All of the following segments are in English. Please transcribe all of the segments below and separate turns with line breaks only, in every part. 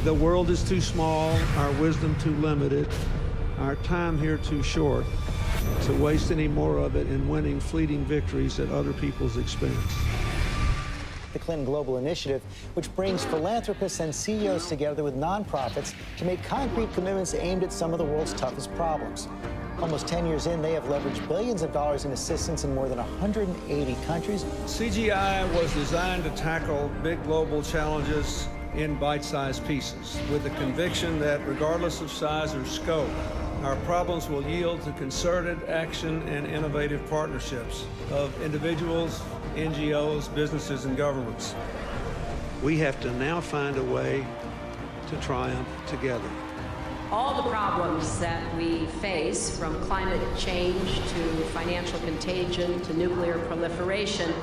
The world is too small, our wisdom too limited, our time here too short to waste any more of it in winning fleeting victories at other people's expense.
The Clinton Global Initiative, which brings philanthropists and CEOs together with nonprofits to make concrete commitments aimed at some of the world's toughest problems. Almost 10 years in, they have leveraged billions of dollars in assistance in more than 180 countries.
CGI was designed to tackle big global challenges in bite-sized pieces, with the conviction that regardless of size or scope, our problems will yield to concerted action and innovative partnerships of individuals, NGOs, businesses, and governments. We have to now find a way to triumph together.
All the problems that we face, from climate change to financial contagion to nuclear proliferation,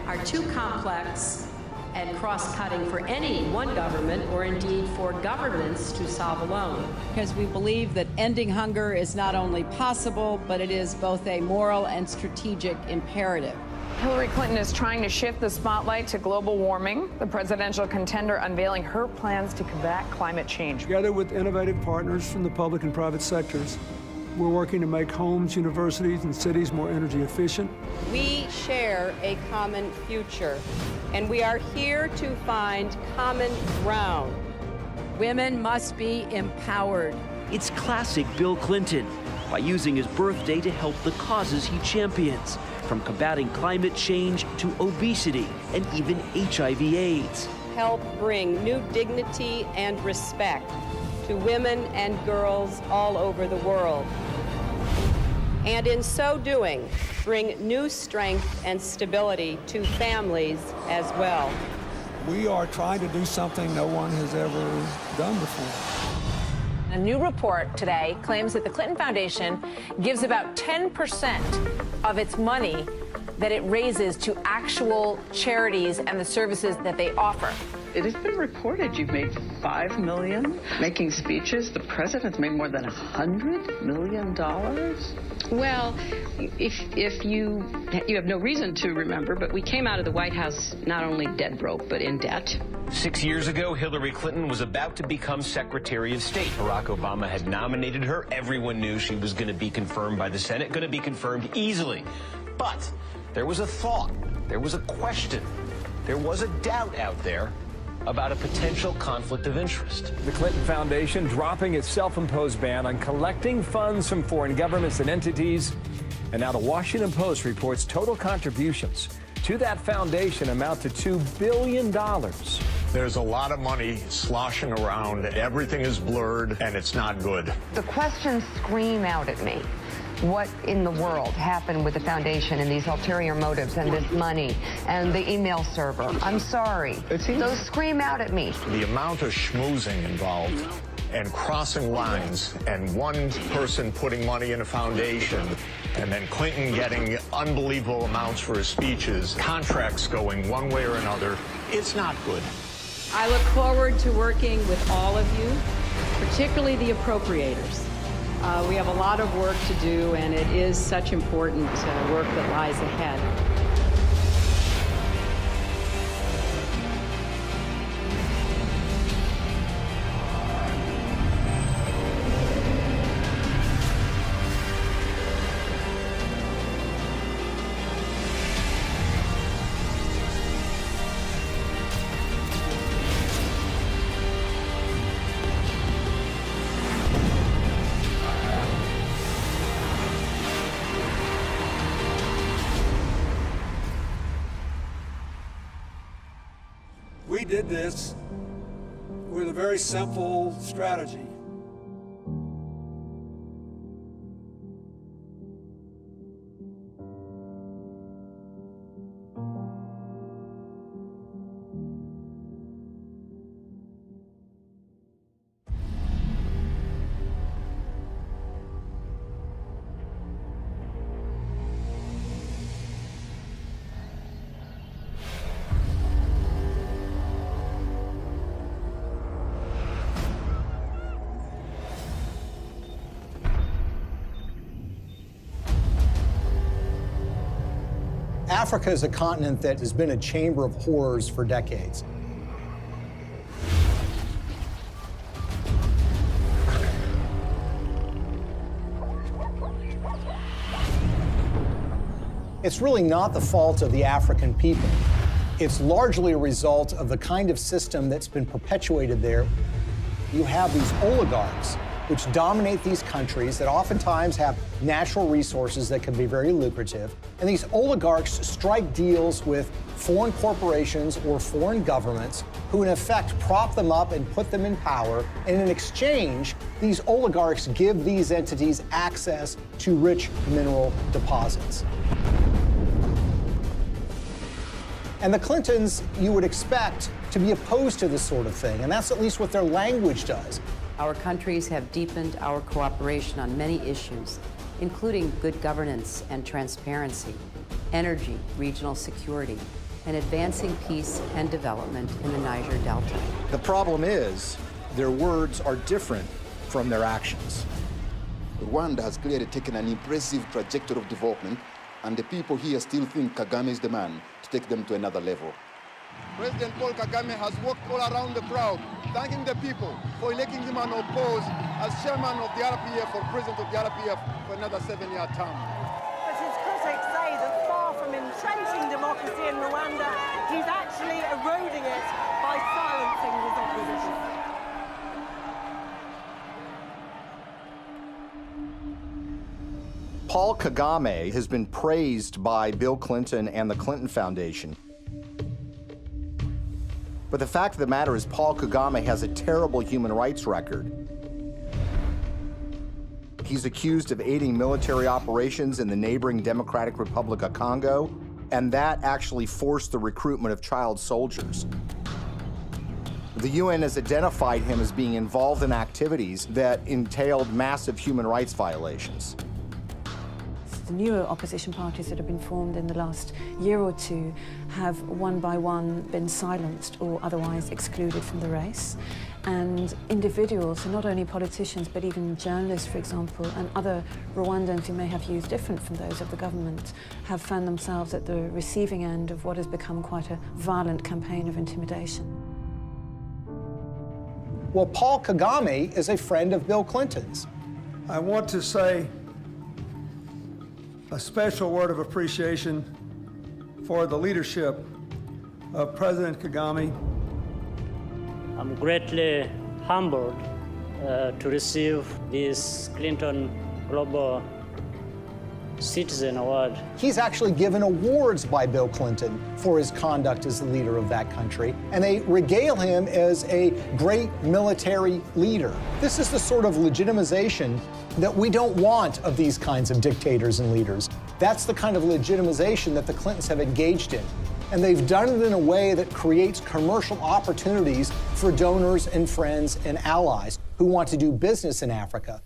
are too complex and cross-cutting for any one government, or indeed for governments, to solve alone.
Because we believe that ending hunger is not only possible, but it is both a moral and strategic imperative.
Hillary Clinton is trying to shift the spotlight to global warming, the presidential contender unveiling her plans to combat climate change.
Together with innovative partners from the public and private sectors, we're working to make homes, universities, and cities more energy efficient.
We share a common future, and we are here to find common ground. Women must be empowered.
It's classic Bill Clinton, by using his birthday to help the causes he champions, from combating climate change to obesity and even HIV/AIDS.
Help bring new dignity and respect to women and girls all over the world. And in so doing, bring new strength and stability to families as well.
We are trying to do something no one has ever done before.
A new report today claims that the Clinton Foundation gives about 10% of its money that it raises to actual charities and the services that they offer.
It has been reported you've made $5 million making speeches. The president's made more than $100 million.
Well, if you have no reason to remember, but we came out of the White House not only dead broke, but in debt.
6 years ago, Hillary Clinton was about to become Secretary of State. Barack Obama had nominated her. Everyone knew she was going to be confirmed by the Senate, going to be confirmed easily. But there was a thought, there was a question, there was a doubt out there about a potential conflict of interest.
The Clinton Foundation dropping its self-imposed ban on collecting funds from foreign governments and entities. And now the Washington Post reports total contributions to that foundation amount to $2 billion.
There's a lot of money sloshing around. Everything is blurred, and it's not good.
The questions scream out at me. What in the world happened with the foundation and these ulterior motives and this money and the email server? I'm sorry. Those scream out at me.
The amount of schmoozing involved and crossing lines and one person putting money in a foundation and then Clinton getting unbelievable amounts for his speeches, contracts going one way or another, it's not good.
I look forward to working with all of you, particularly the appropriators. We have a lot of work to do, and it is such important work that lies ahead.
We did this with a very simple strategy.
Africa is a continent that has been a chamber of horrors for decades. it's really not the fault of the African people. It's largely a result of the kind of system that's been perpetuated there. You have these oligarchs which dominate these countries that oftentimes have natural resources that can be very lucrative. And these oligarchs strike deals with foreign corporations or foreign governments who in effect prop them up and put them in power. And in exchange, these oligarchs give these entities access to rich mineral deposits. And the Clintons, you would expect to be opposed to this sort of thing, and that's at least what their language does.
Our countries have deepened our cooperation on many issues, including good governance and transparency, energy, regional security, and advancing peace and development in the Niger Delta.
The problem is, their words are different from their actions.
Rwanda has clearly taken an impressive trajectory of development, and the people here still think Kagame is the man to take them to another level.
President Paul Kagame has walked all around the crowd, thanking the people for electing him unopposed as chairman of the RPF or president of the RPF for another 7-year term.
But his critics say that far from entrenching democracy in Rwanda, he's actually eroding it by silencing his opposition.
Paul Kagame has been praised by Bill Clinton and the Clinton Foundation. But the fact of the matter is Paul Kagame has a terrible human rights record. He's accused of aiding military operations in the neighboring Democratic Republic of Congo, and that actually forced the recruitment of child soldiers. The UN has identified him as being involved in activities that entailed massive human rights violations.
The newer opposition parties that have been formed in the last year or two have one by one been silenced or otherwise excluded from the race. And individuals, so not only politicians but even journalists, for example, and other Rwandans who may have views different from those of the government, have found themselves at the receiving end of what has become quite a violent campaign of intimidation.
Well, Paul Kagame is a friend of Bill Clinton's.
I want to say a special word of appreciation for the leadership of President Kagame.
I'm greatly humbled to receive this Clinton Global Citizen Award.
He's actually given awards by Bill Clinton for his conduct as the leader of that country, and they regale him as a great military leader. This is the sort of legitimization that we don't want of these kinds of dictators and leaders. That's the kind of legitimization that the Clintons have engaged in. And they've done it in a way that creates commercial opportunities for donors and friends and allies who want to do business in Africa.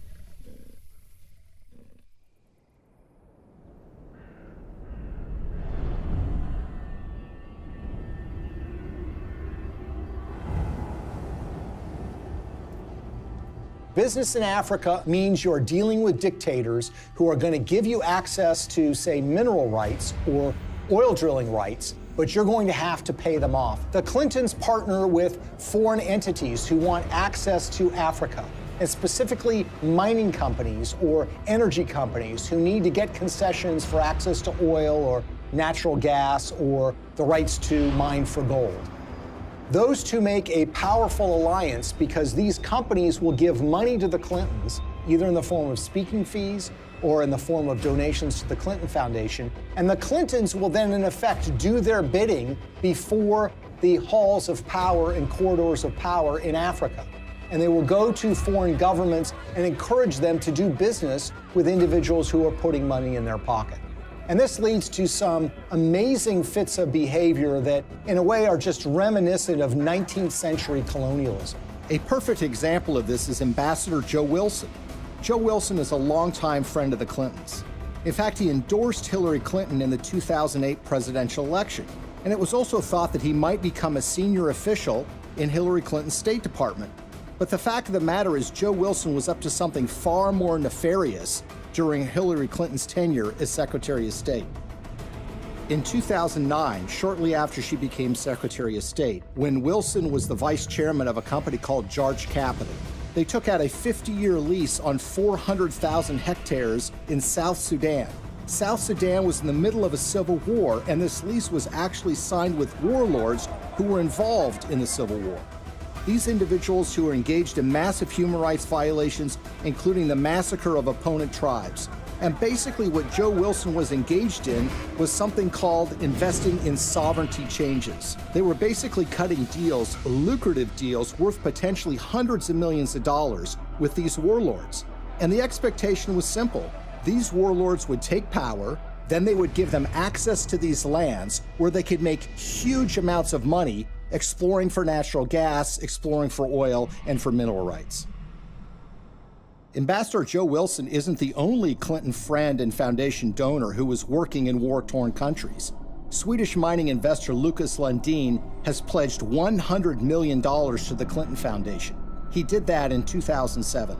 Business in Africa means you're dealing with dictators who are going to give you access to, say, mineral rights or oil drilling rights, but you're going to have to pay them off. The Clintons partner with foreign entities who want access to Africa, and specifically mining companies or energy companies who need to get concessions for access to oil or natural gas or the rights to mine for gold. Those two make a powerful alliance because these companies will give money to the Clintons, either in the form of speaking fees or in the form of donations to the Clinton Foundation. And the Clintons will then, in effect, do their bidding before the halls of power and corridors of power in Africa. And they will go to foreign governments and encourage them to do business with individuals who are putting money in their pocket. And this leads to some amazing fits of behavior that, in a way, are just reminiscent of 19th century colonialism.
A perfect example of this is Ambassador Joe Wilson. Joe Wilson is a longtime friend of the Clintons. In fact, he endorsed Hillary Clinton in the 2008 presidential election. And it was also thought that he might become a senior official in Hillary Clinton's State Department. But the fact of the matter is Joe Wilson was up to something far more nefarious during Hillary Clinton's tenure as Secretary of State. In 2009, shortly after she became Secretary of State, when Wilson was the vice chairman of a company called Jarge Capital, they took out a 50-year lease on 400,000 hectares in South Sudan. South Sudan was in the middle of a civil war, and this lease was actually signed with warlords who were involved in the civil war. These individuals who were engaged in massive human rights violations, including the massacre of opponent tribes. And basically what Joe Wilson was engaged in was something called investing in sovereignty changes. They were basically cutting deals, lucrative deals, worth potentially hundreds of millions of dollars with these warlords. And the expectation was simple. These warlords would take power, then they would give them access to these lands where they could make huge amounts of money exploring for natural gas, exploring for oil, and for mineral rights. Ambassador Joe Wilson isn't the only Clinton friend and foundation donor who was working in war-torn countries. Swedish mining investor Lucas Lundin has pledged $100 million to the Clinton Foundation. He did that in 2007.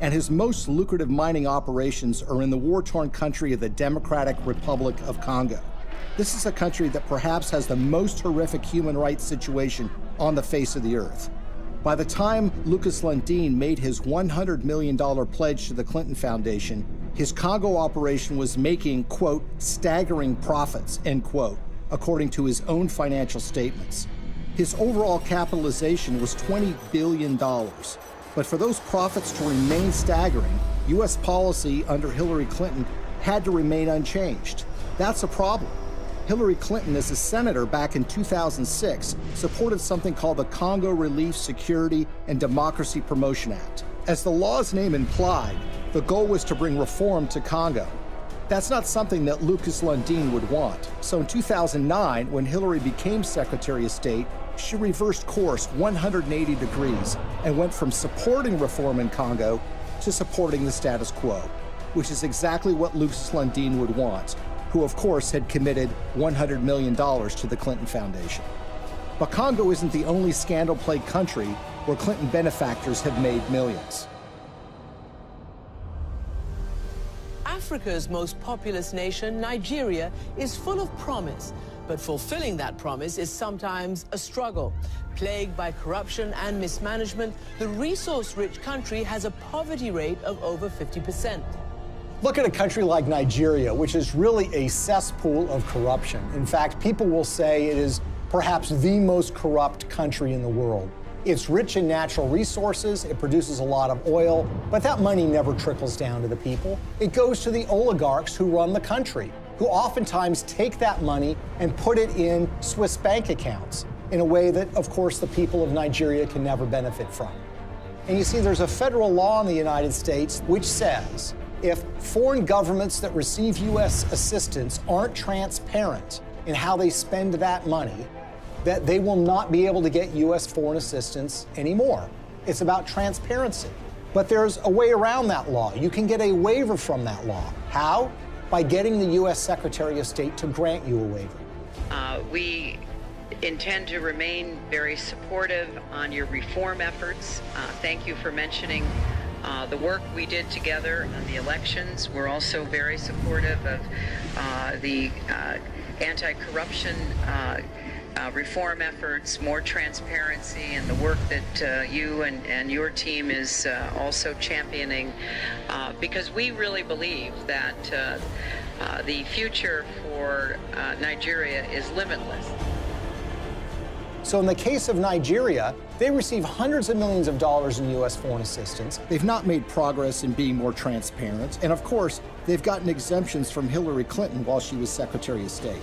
And his most lucrative mining operations are in the war-torn country of the Democratic Republic of Congo. This is a country that perhaps has the most horrific human rights situation on the face of the earth. By the time Lucas Lundin made his $100 million pledge to the Clinton Foundation, his Congo operation was making, quote, staggering profits, end quote, according to his own financial statements. His overall capitalization was $20 billion. But for those profits to remain staggering, U.S. policy under Hillary Clinton had to remain unchanged. That's a problem. Hillary Clinton, as a senator back in 2006, supported something called the Congo Relief, Security, and Democracy Promotion Act. As the law's name implied, the goal was to bring reform to Congo. That's not something that Lucas Lundin would want. So in 2009, when Hillary became Secretary of State, she reversed course 180 degrees and went from supporting reform in Congo to supporting the status quo, which is exactly what Lucas Lundin would want, who of course had committed $100 million to the Clinton Foundation. But Congo isn't the only scandal-plagued country where Clinton benefactors have made millions.
Africa's most populous nation, Nigeria, is full of promise, but fulfilling that promise is sometimes a struggle. Plagued by corruption and mismanagement, the resource-rich country has a poverty rate of over 50%.
Look at a country like Nigeria, which is really a cesspool of corruption. In fact, people will say it is perhaps the most corrupt country in the world. It's rich in natural resources, it produces a lot of oil, but that money never trickles down to the people. It goes to the oligarchs who run the country, who oftentimes take that money and put it in Swiss bank accounts in a way that, of course, the people of Nigeria can never benefit from. And you see, there's a federal law in the United States which says if foreign governments that receive U.S. assistance aren't transparent in how they spend that money, that they will not be able to get U.S. foreign assistance anymore. It's about transparency. But there's a way around that law. You can get a waiver from that law. How? By getting the U.S. Secretary of State to grant you a waiver.
We intend to remain very supportive on your reform efforts. Thank you for mentioning the work we did together on the elections. We're also very supportive of the anti-corruption reform efforts, more transparency, and the work that you and your team is also championing, because we really believe that the future for Nigeria is limitless.
So in the case of Nigeria, they receive hundreds of millions of dollars in U.S. foreign assistance.
They've not made progress in being more transparent. And of course, they've gotten exemptions from Hillary Clinton while she was Secretary of State.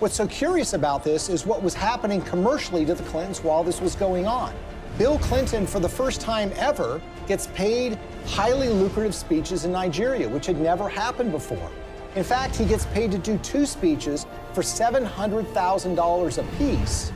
What's so curious about this is what was happening commercially to the Clintons while this was going on. Bill Clinton, for the first time ever, gets paid highly lucrative speeches in Nigeria, which had never happened before. In fact, he gets paid to do 2 speeches for $700,000 apiece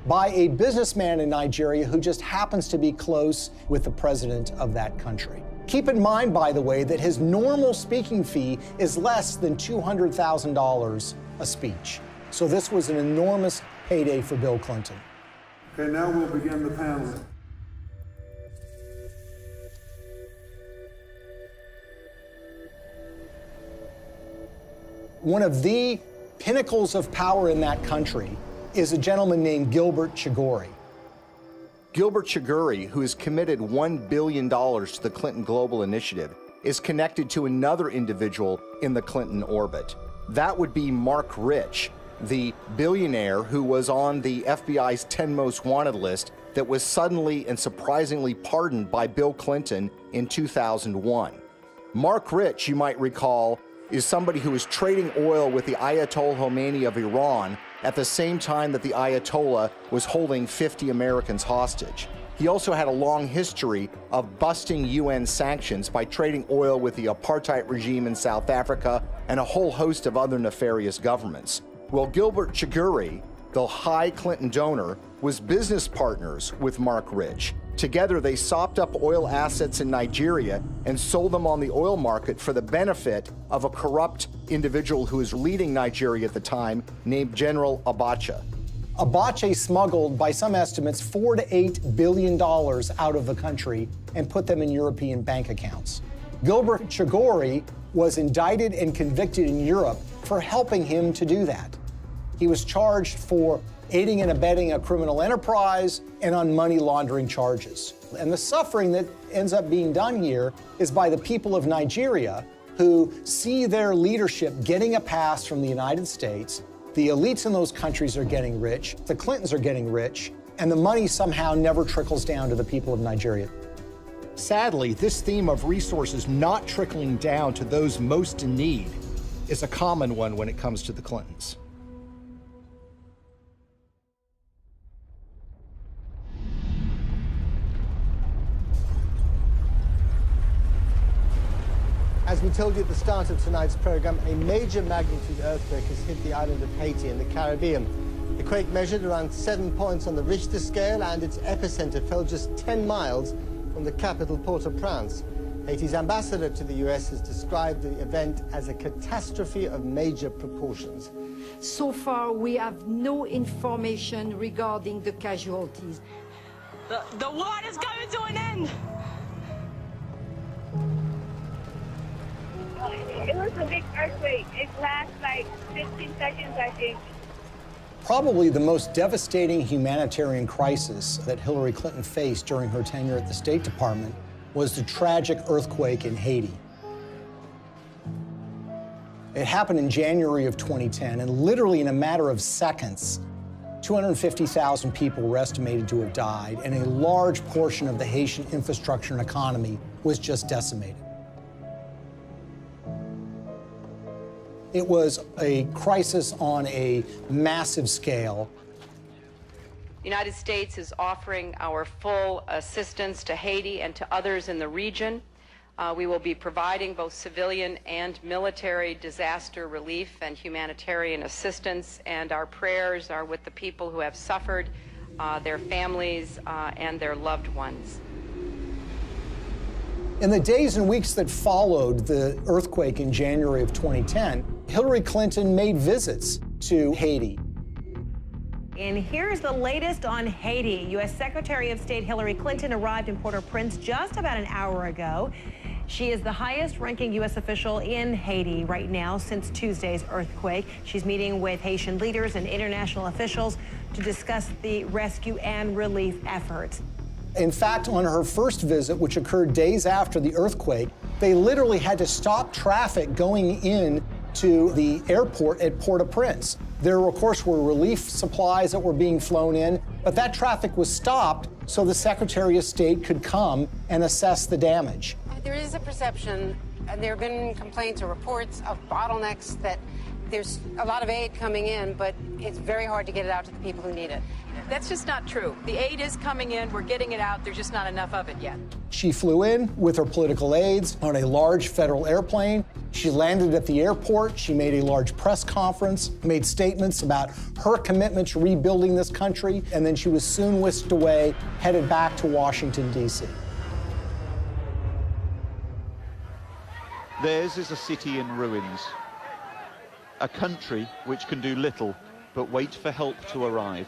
by a businessman in Nigeria who just happens to be close with the president of that country. Keep in mind, by the way, that his normal speaking fee is less than $200,000 a speech. So this was an enormous payday for Bill Clinton.
Okay, now we'll begin the panel.
One of the pinnacles of power in that country is a gentleman named Gilbert Chagoury.
Gilbert Chagoury, who has committed $1 billion to the Clinton Global Initiative, is connected to another individual in the Clinton orbit. That would be Mark Rich, the billionaire who was on the FBI's 10 most wanted list that was suddenly and surprisingly pardoned by Bill Clinton in 2001. Mark Rich, you might recall, is somebody who was trading oil with the Ayatollah Khomeini of Iran at the same time that the Ayatollah was holding 50 Americans hostage. He also had a long history of busting UN sanctions by trading oil with the apartheid regime in South Africa and a whole host of other nefarious governments. Well, Gilbert Chagoury, the high Clinton donor, was business partners with Mark Rich. Together, they sopped up oil assets in Nigeria and sold them on the oil market for the benefit of a corrupt individual who was leading Nigeria at the time, named General Abacha.
Abacha smuggled, by some estimates, $4 to $8 billion out of the country and put them in European bank accounts. Gilbert Chagoury was indicted and convicted in Europe for helping him to do that. He was charged for aiding and abetting a criminal enterprise and on money laundering charges. And the suffering that ends up being done here is by the people of Nigeria, who see their leadership getting a pass from the United States. The elites in those countries are getting rich, the Clintons are getting rich, and the money somehow never trickles down to the people of Nigeria.
Sadly, this theme of resources not trickling down to those most in need is a common one when it comes to the Clintons.
As we told you at the start of tonight's program, a major magnitude earthquake has hit the island of Haiti in the Caribbean. The quake measured around 7 points on the Richter scale, and its epicenter fell just 10 miles from the capital, Port-au-Prince. Haiti's ambassador to the U.S. has described the event as a catastrophe of major proportions.
So far, we have no information regarding the casualties.
The war is coming to an end!
It was a big earthquake. It lasts like 15 seconds, I think.
Probably the most devastating humanitarian crisis that Hillary Clinton faced during her tenure at the State Department was the tragic earthquake in Haiti. It happened in January of 2010, and literally in a matter of seconds, 250,000 people were estimated to have died, and a large portion of the Haitian infrastructure and economy was just decimated. It was a crisis on a massive scale.
The United States is offering our full assistance to Haiti and to others in the region. We will be providing both civilian and military disaster relief and humanitarian assistance, and our prayers are with the people who have suffered, their families, and their loved ones.
In the days and weeks that followed the earthquake in January of 2010, Hillary Clinton made visits to Haiti.
And here's the latest on Haiti. U.S. Secretary of State Hillary Clinton arrived in Port-au-Prince just about an hour ago. She is the highest-ranking U.S. official in Haiti right now since Tuesday's earthquake. She's meeting with Haitian leaders and international officials to discuss the rescue and relief efforts.
In fact, on her first visit, which occurred days after the earthquake, they literally had to stop traffic going in to the airport at Port-au-Prince. There, of course, were relief supplies that were being flown in, but that traffic was stopped so the Secretary of State could come and assess the damage.
There is a perception, and there have been complaints or reports of bottlenecks, that there's a lot of aid coming in, but it's very hard to get it out to the people who need it.
That's just not true. The aid is coming in, we're getting it out, there's just not enough of it yet.
She flew in with her political aides on a large federal airplane. She landed at the airport. She made a large press conference, made statements about her commitment to rebuilding this country, and then she was soon whisked away, headed back to Washington, D.C.
Theirs is a city in ruins, a country which can do little but wait for help to arrive.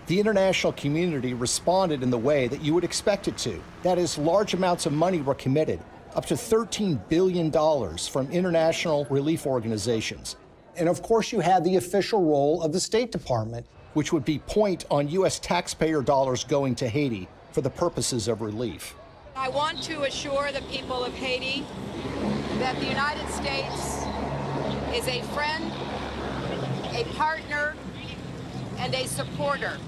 The international community responded in the way that you would expect it to. That is, large amounts of money were committed, up to $13 billion from international relief organizations.
And of course, you had the official role of the State Department,
which would be point on U.S. taxpayer dollars going to Haiti, for the purposes of relief.
I want to assure the people of Haiti that the United States is a friend, a partner, and a supporter.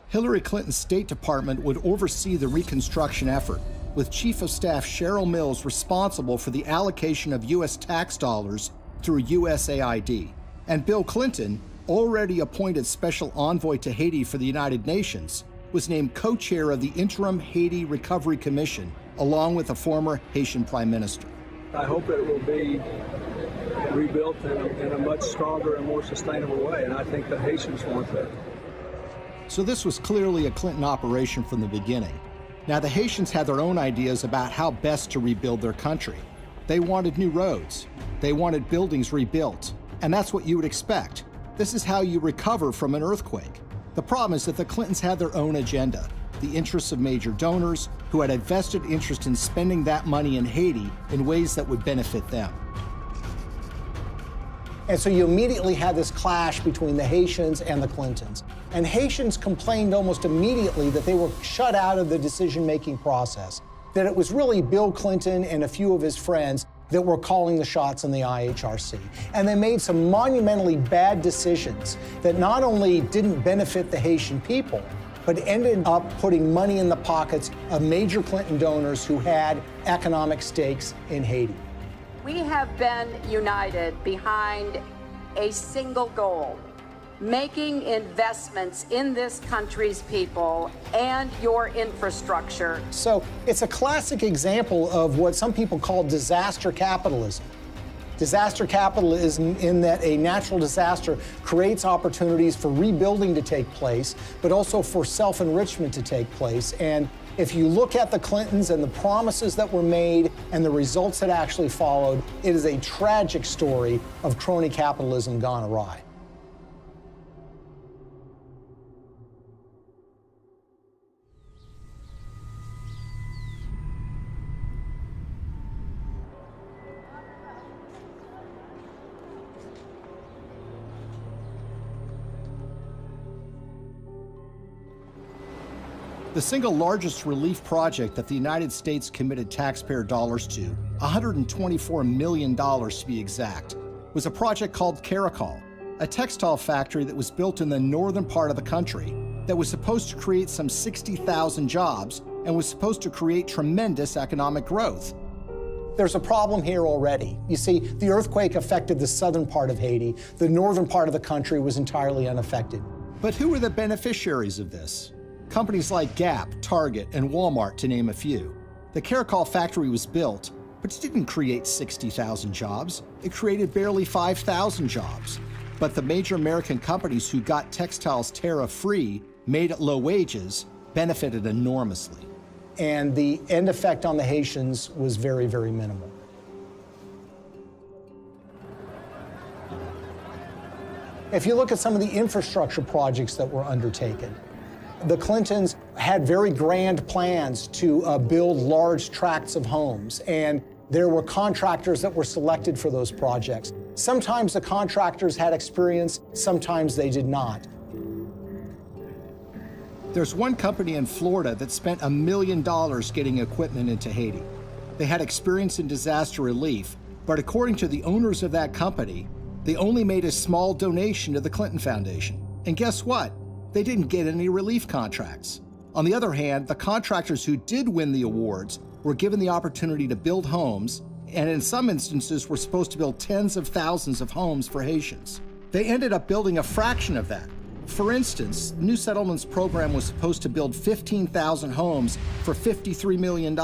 Hillary Clinton's State Department would oversee the reconstruction effort, with Chief of Staff Cheryl Mills responsible for the allocation of U.S. tax dollars through USAID. And Bill Clinton, already appointed Special Envoy to Haiti for the United Nations, was named co-chair of the Interim Haiti Recovery Commission, along with a former Haitian Prime Minister.
I hope that it will be rebuilt in a much stronger and more sustainable way, and I think the Haitians want that.
So this was clearly a Clinton operation from the beginning. Now, the Haitians had their own ideas about how best to rebuild their country. They wanted new roads. They wanted buildings rebuilt. And that's what you would expect. This is how you recover from an earthquake. The problem is that the Clintons had their own agenda, the interests of major donors who had a vested interest in spending that money in Haiti in ways that would benefit them.
And so you immediately had this clash between the Haitians and the Clintons. And Haitians complained almost immediately that they were shut out of the decision-making process, that it was really Bill Clinton and a few of his friends that were calling the shots in the IHRC. And they made some monumentally bad decisions that not only didn't benefit the Haitian people, but ended up putting money in the pockets of major Clinton donors who had economic stakes in Haiti.
We have been united behind a single goal: making investments in this country's people and your infrastructure.
So it's a classic example of what some people call disaster capitalism. Disaster capitalism in that a natural disaster creates opportunities for rebuilding to take place, but also for self-enrichment to take place. And if you look at the Clintons and the promises that were made and the results that actually followed, it is a tragic story of crony capitalism gone awry.
The single largest relief project that the United States committed taxpayer dollars to, $124 million to be exact, was a project called Caracol, a textile factory that was built in the northern part of the country that was supposed to create some 60,000 jobs and was supposed to create tremendous economic growth.
There's a problem here already. You see, the earthquake affected the southern part of Haiti. The northern part of the country was entirely unaffected.
But who were the beneficiaries of this? Companies like Gap, Target, and Walmart, to name a few. The Caracol factory was built, but it didn't create 60,000 jobs. It created barely 5,000 jobs. But the major American companies who got textiles tariff-free, made at low wages, benefited enormously.
And the end effect on the Haitians was very, very minimal. If you look at some of the infrastructure projects that were undertaken, the Clintons had very grand plans to build large tracts of homes, and there were contractors that were selected for those projects. Sometimes the contractors had experience, sometimes they did not.
There's one company in Florida that spent $1 million getting equipment into Haiti. They had experience in disaster relief, but according to the owners of that company, they only made a small donation to the Clinton Foundation. And guess what? They didn't get any relief contracts. On the other hand, the contractors who did win the awards were given the opportunity to build homes, and in some instances were supposed to build tens of thousands of homes for Haitians. They ended up building a fraction of that. For instance, the New Settlements program was supposed to build 15,000 homes for $53 million.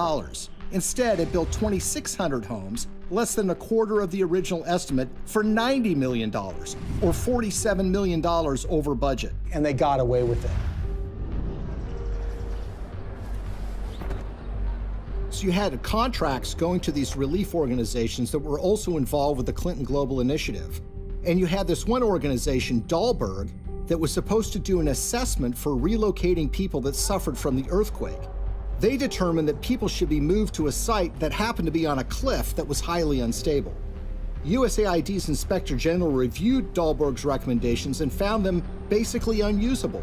Instead, it built 2,600 homes, less than a quarter of the original estimate, for $90 million, or $47 million over budget.
And they got away with it.
So you had contracts going to these relief organizations that were also involved with the Clinton Global Initiative. And you had this one organization, Dahlberg, that was supposed to do an assessment for relocating people that suffered from the earthquake. They determined that people should be moved to a site that happened to be on a cliff that was highly unstable. USAID's Inspector General reviewed Dahlberg's recommendations and found them basically unusable.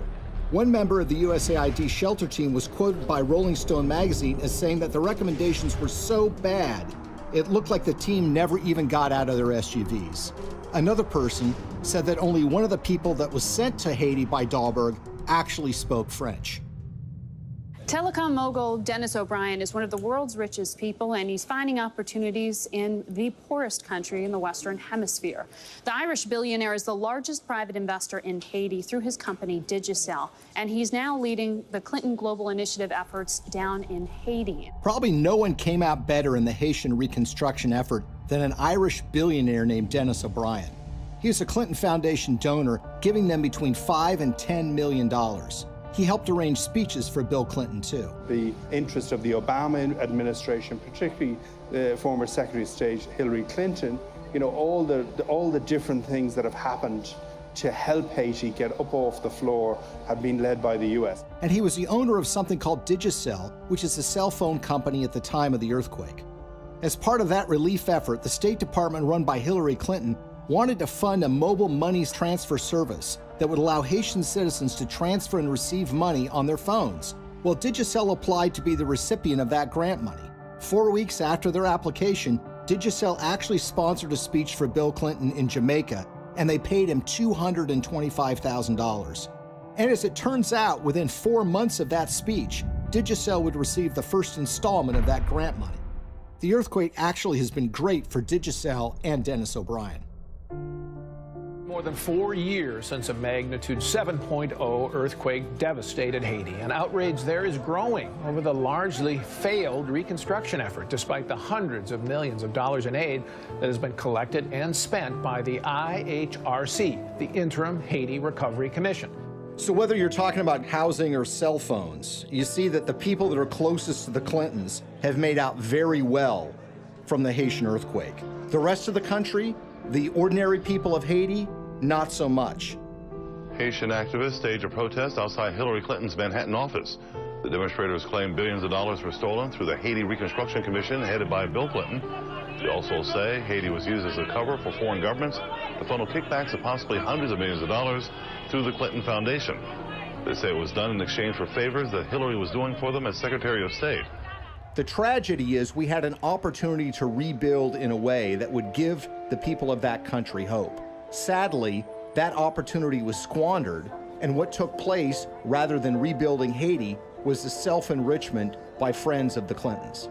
One member of the USAID shelter team was quoted by Rolling Stone magazine as saying that the recommendations were so bad, it looked like the team never even got out of their SUVs. Another person said that only one of the people that was sent to Haiti by Dahlberg actually spoke French.
Telecom mogul Dennis O'Brien is one of the world's richest people, and he's finding opportunities in the poorest country in the Western Hemisphere. The Irish billionaire is the largest private investor in Haiti through his company Digicel, and he's now leading the Clinton Global Initiative efforts down in Haiti.
Probably no one came out better in the Haitian reconstruction effort than an Irish billionaire named Dennis O'Brien. He was a Clinton Foundation donor, giving them between $5 and $10 million. He helped arrange speeches for Bill Clinton, too.
The interest of the Obama administration, particularly the former Secretary of State Hillary Clinton, you know, all the different things that have happened to help Haiti get up off the floor have been led by the U.S.
And he was the owner of something called Digicel, which is a cell phone company at the time of the earthquake. As part of that relief effort, the State Department run by Hillary Clinton wanted to fund a mobile money transfer service that would allow Haitian citizens to transfer and receive money on their phones. Well, Digicel applied to be the recipient of that grant money. 4 weeks after their application, Digicel actually sponsored a speech for Bill Clinton in Jamaica, and they paid him $225,000. And as it turns out, within 4 months of that speech, Digicel would receive the first installment of that grant money. The earthquake actually has been great for Digicel and Dennis O'Brien.
More than 4 years since a magnitude 7.0 earthquake devastated Haiti, and outrage there is growing over the largely failed reconstruction effort, despite the hundreds of millions of dollars in aid that has been collected and spent by the IHRC, the Interim Haiti Recovery Commission.
So whether you're talking about housing or cell phones, you see that the people that are closest to the Clintons have made out very well from the Haitian earthquake. The rest of the country, the ordinary people of Haiti, not so much.
Haitian activists staged a protest outside Hillary Clinton's Manhattan office. The demonstrators claim billions of dollars were stolen through the Haiti Reconstruction Commission headed by Bill Clinton. They also say Haiti was used as a cover for foreign governments to funnel kickbacks of possibly hundreds of millions of dollars through the Clinton Foundation. They say it was done in exchange for favors that Hillary was doing for them as Secretary of State.
The tragedy is we had an opportunity to rebuild in a way that would give the people of that country hope. Sadly, that opportunity was squandered, and what took place, rather than rebuilding Haiti, was the self-enrichment by friends of the Clintons.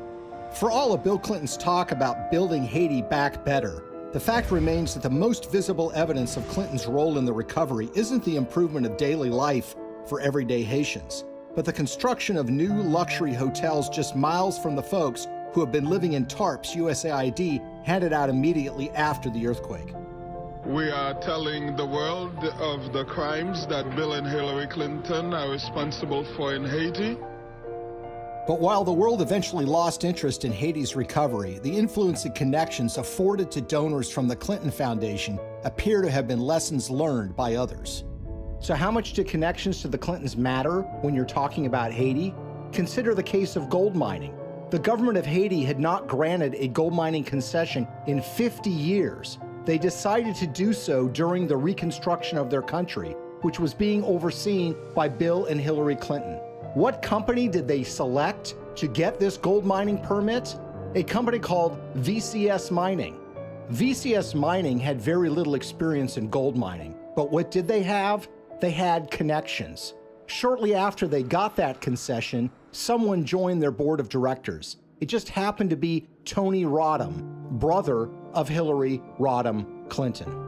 For all of Bill Clinton's talk about building Haiti back better, the fact remains that the most visible evidence of Clinton's role in the recovery isn't the improvement of daily life for everyday Haitians, but the construction of new luxury hotels just miles from the folks who have been living in tarps USAID handed out immediately after the earthquake.
We are telling the world of the crimes that Bill and Hillary Clinton are responsible for in Haiti.
But while the world eventually lost interest in Haiti's recovery, the influence and connections afforded to donors from the Clinton Foundation appear to have been lessons learned by others. So how much do connections to the Clintons matter when you're talking about Haiti? Consider the case of gold mining. The government of Haiti had not granted a gold mining concession in 50 years. They decided to do so during the reconstruction of their country, which was being overseen by Bill and Hillary Clinton. What company did they select to get this gold mining permit? A company called VCS Mining. VCS Mining had very little experience in gold mining, but what did they have? They had connections. Shortly after they got that concession, someone joined their board of directors. It just happened to be Tony Rodham, brother of Hillary Rodham Clinton.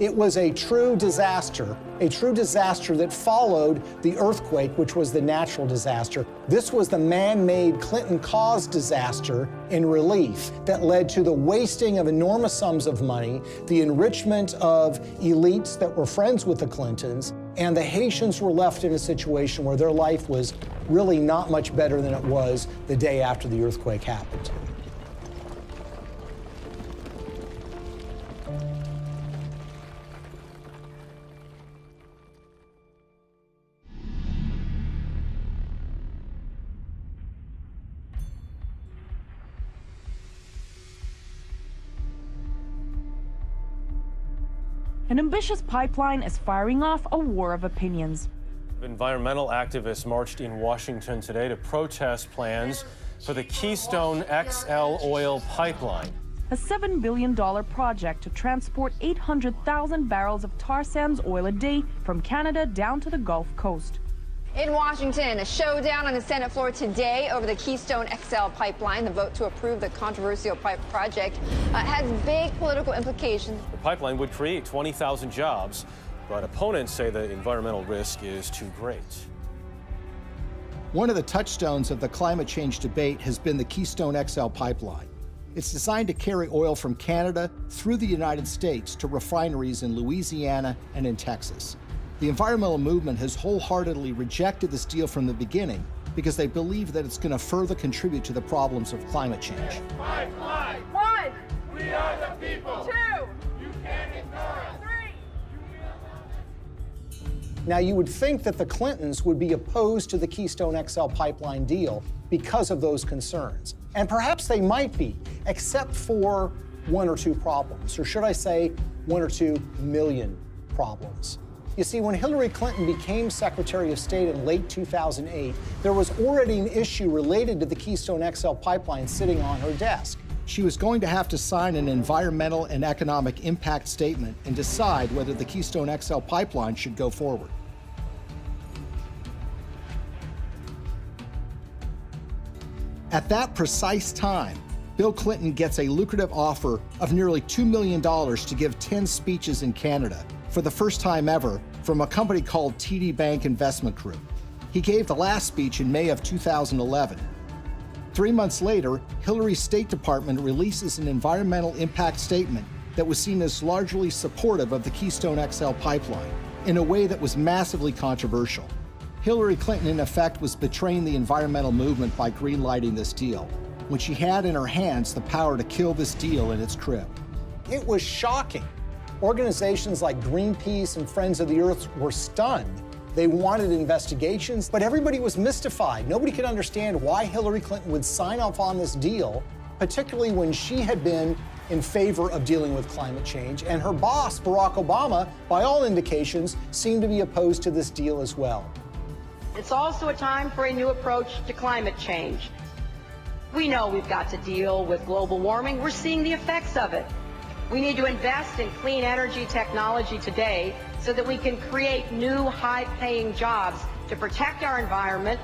It was a true disaster that followed the earthquake, which was the natural disaster. This was the man-made Clinton-caused disaster in relief that led to the wasting of enormous sums of money, the enrichment of elites that were friends with the Clintons, and the Haitians were left in a situation where their life was really not much better than it was the day after the earthquake happened.
An ambitious pipeline is firing off a war of opinions.
Environmental activists marched in Washington today to protest plans for the Keystone XL oil pipeline.
A $7 billion project to transport 800,000 barrels of tar sands oil a day from Canada down to the Gulf Coast.
In Washington, a showdown on the Senate floor today over the Keystone XL pipeline. The vote to approve the controversial pipe project has big political implications.
The pipeline would create 20,000 jobs, but opponents say the environmental risk is too great.
One of the touchstones of the climate change debate has been the Keystone XL pipeline. It's designed to carry oil from Canada through the United States to refineries in Louisiana and in Texas. The environmental movement has wholeheartedly rejected this deal from the beginning because they believe that it's going to further contribute to the problems of climate change.
Pipeline. 1.
We are the people.
2.
You can't ignore us.
3.
Now, you would think that the Clintons would be opposed to the Keystone XL pipeline deal because of those concerns. And perhaps they might be, except for one or two problems, or should I say 1 or 2 million problems. You see, when Hillary Clinton became Secretary of State in late 2008, there was already an issue related to the Keystone XL pipeline sitting on her desk.
She was going to have to sign an environmental and economic impact statement and decide whether the Keystone XL pipeline should go forward. At that precise time, Bill Clinton gets a lucrative offer of nearly $2 million to give 10 speeches in Canada for the first time ever from a company called TD Bank Investment Group. He gave the last speech in May of 2011. 3 months later, Hillary's State Department releases an environmental impact statement that was seen as largely supportive of the Keystone XL pipeline in a way that was massively controversial. Hillary Clinton, in effect, was betraying the environmental movement by greenlighting this deal, when she had in her hands the power to kill this deal in its crib.
It was shocking. Organizations like Greenpeace and Friends of the Earth were stunned. They wanted investigations, but everybody was mystified. Nobody could understand why Hillary Clinton would sign off on this deal, particularly when she had been in favor of dealing with climate change, and her boss, Barack Obama, by all indications, seemed to be opposed to this deal as well.
It's also a time for a new approach to climate change. We know we've got to deal with global warming. We're seeing the effects of it. We need to invest in clean energy technology today so that we can create new high-paying jobs to protect our environment,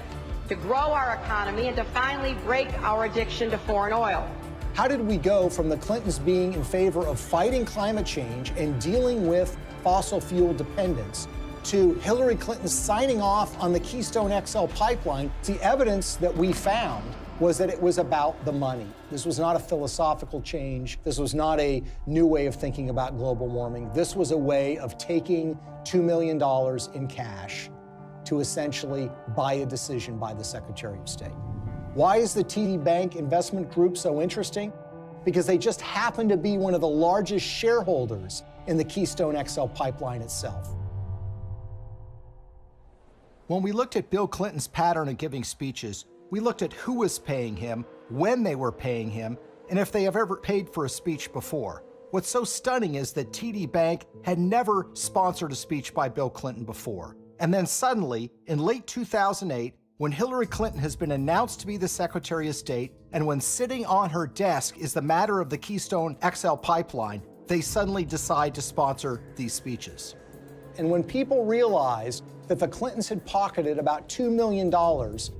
to grow our economy, and to finally break our addiction to foreign oil.
How did we go from the Clintons being in favor of fighting climate change and dealing with fossil fuel dependence to Hillary Clinton signing off on the Keystone XL pipeline? The evidence that we found was that it was about the money. This was not a philosophical change. This was not a new way of thinking about global warming. This was a way of taking $2 million in cash to essentially buy a decision by the Secretary of State. Why is the TD Bank Investment Group so interesting? Because they just happen to be one of the largest shareholders in the Keystone XL pipeline itself.
When we looked at Bill Clinton's pattern of giving speeches, we looked at who was paying him, when they were paying him, and if they have ever paid for a speech before. What's so stunning is that TD Bank had never sponsored a speech by Bill Clinton before. And then suddenly, in late 2008, when Hillary Clinton has been announced to be the Secretary of State, and when sitting on her desk is the matter of the Keystone XL pipeline, they suddenly decide to sponsor these speeches.
And when people realized that the Clintons had pocketed about $2 million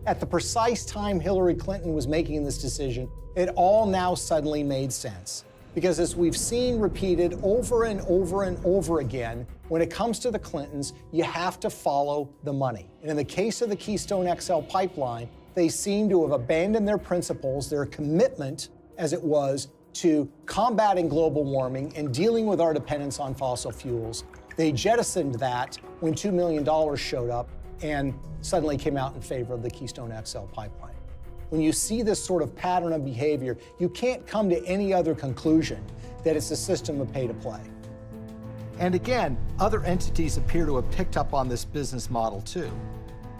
at the precise time Hillary Clinton was making this decision, it all now suddenly made sense. Because as we've seen repeated over and over and over again, when it comes to the Clintons, you have to follow the money. And in the case of the Keystone XL pipeline, they seem to have abandoned their principles, their commitment, as it was, to combating global warming and dealing with our dependence on fossil fuels. They jettisoned that when $2 million showed up and suddenly came out in favor of the Keystone XL pipeline. When you see this sort of pattern of behavior, you can't come to any other conclusion that it's a system of pay to play.
And again, other entities appear to have picked up on this business model too.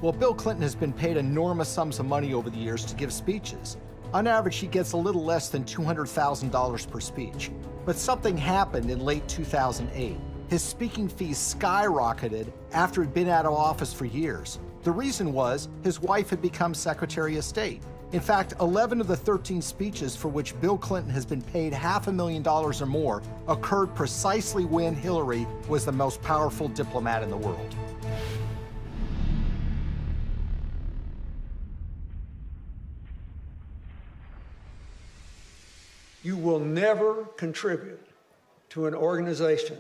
Well, Bill Clinton has been paid enormous sums of money over the years to give speeches. On average, he gets a little less than $200,000 per speech. But something happened in late 2008. his speaking fees skyrocketed after he'd been out of office for years. The reason was his wife had become Secretary of State. In fact, 11 of the 13 speeches for which Bill Clinton has been paid $500,000 or more occurred precisely when Hillary was the most powerful diplomat in the world.
You will never contribute to an organization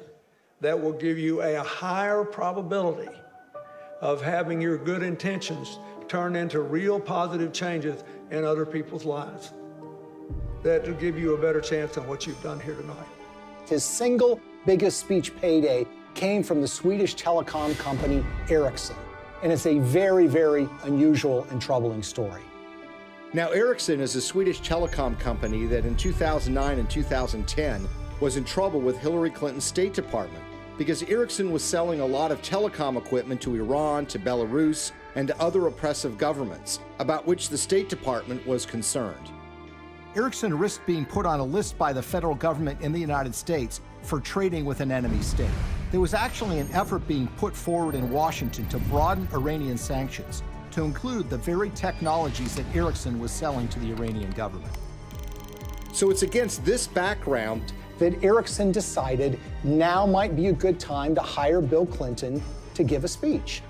that will give you a higher probability of having your good intentions turn into real positive changes in other people's lives. That will give you a better chance than what you've done here tonight.
His single biggest speech payday came from the Swedish telecom company Ericsson. And it's a very, very unusual and troubling story.
Now, Ericsson is a Swedish telecom company that in 2009 and 2010 was in trouble with Hillary Clinton's State Department because Ericsson was selling a lot of telecom equipment to Iran, to Belarus, and to other oppressive governments, about which the State Department was concerned. Ericsson risked being put on a list by the federal government in the United States for trading with an enemy state. There was actually an effort being put forward in Washington to broaden Iranian sanctions to include the very technologies that Ericsson was selling to the Iranian government. So it's against this background
that Ericsson decided now might be a good time to hire Bill Clinton to give a speech.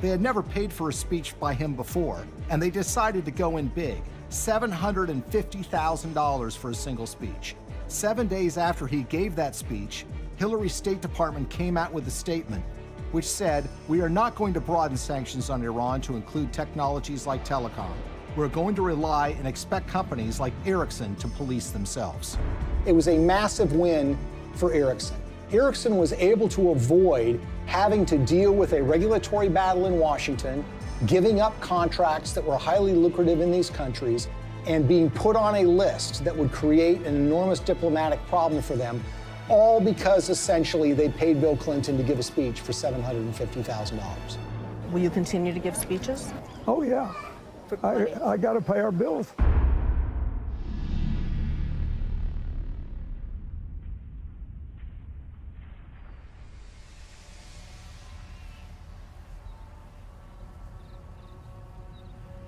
They had never paid for a speech by him before, and they decided to go in big, $750,000 for a single speech. 7 days after he gave that speech, Hillary's State Department came out with a statement which said, "We are not going to broaden sanctions on Iran to include technologies like telecom. We're going to rely and expect companies like Ericsson to police themselves."
It was a massive win for Ericsson. Ericsson was able to avoid having to deal with a regulatory battle in Washington, giving up contracts that were highly lucrative in these countries, and being put on a list that would create an enormous diplomatic problem for them, all because essentially they paid Bill Clinton to give a speech for $750,000.
Will you continue to give speeches?
Oh, yeah. I got to pay our bills.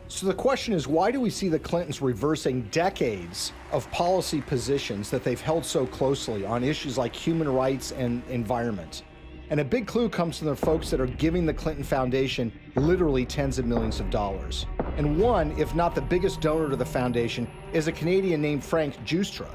So the question is, why do we see the Clintons reversing decades of policy positions that they've held so closely on issues like human rights and environment? And a big clue comes from the folks that are giving the Clinton Foundation literally tens of millions of dollars. And one, if not the biggest donor to the foundation, is a Canadian named Frank Giustra.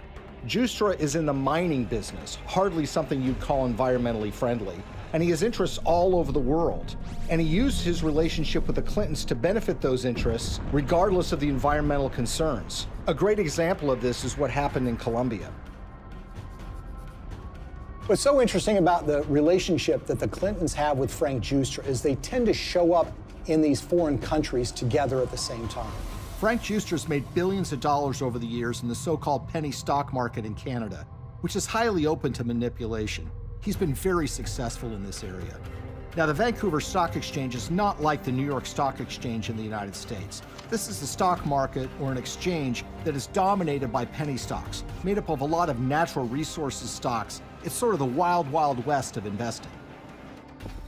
Giustra is in the mining business, hardly something you'd call environmentally friendly. And he has interests all over the world. And he used his relationship with the Clintons to benefit those interests, regardless of the environmental concerns. A great example of this is what happened in Colombia.
What's so interesting about the relationship that the Clintons have with Frank Giustra is they tend to show up in these foreign countries together at the same time.
Frank Giustra's made billions of dollars over the years in the so-called penny stock market in Canada, which is highly open to manipulation. He's been very successful in this area. Now, the Vancouver Stock Exchange is not like the New York Stock Exchange in the United States. This is a stock market or an exchange that is dominated by penny stocks, made up of a lot of natural resources stocks. It's sort of the wild, wild west of investing.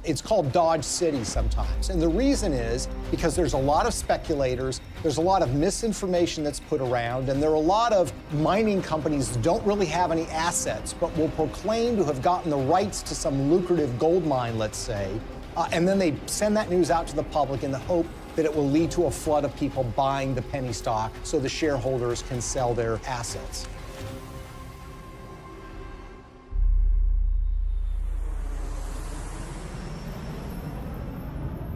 It's called Dodge City sometimes. And the reason is because there's a lot of speculators, there's a lot of misinformation that's put around, and there are a lot of mining companies that don't really have any assets, but will proclaim to have gotten the rights to some lucrative gold mine, let's say, and then they send that news out to the public in the hope that it will lead to a flood of people buying the penny stock so the shareholders can sell their assets.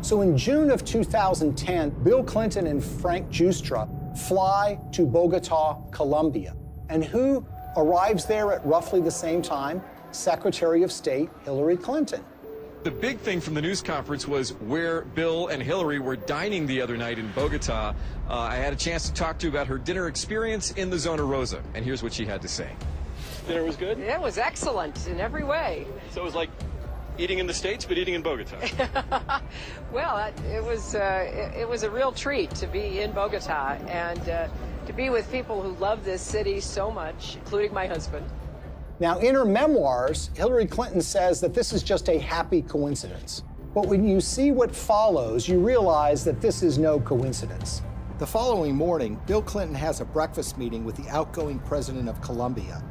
So in June of 2010, Bill Clinton and Frank Giustra fly to Bogota, Colombia. And who arrives there at roughly the same time? Secretary of State Hillary Clinton.
The big thing from the news conference was where Bill and Hillary were dining the other night in Bogota. I had a chance to talk to her about her dinner experience in the Zona Rosa, and here's what she had to say.
Dinner was good?
It was excellent in every way.
So it was like eating in the States, but eating in Bogota.
Well, it was a real treat to be in Bogota and to be with people who love this city so much, including my husband.
Now, in her memoirs, Hillary Clinton says that this is just a happy coincidence. But when you see what follows, you realize that this is no coincidence.
The following morning, Bill Clinton has a breakfast meeting with the outgoing president of Colombia,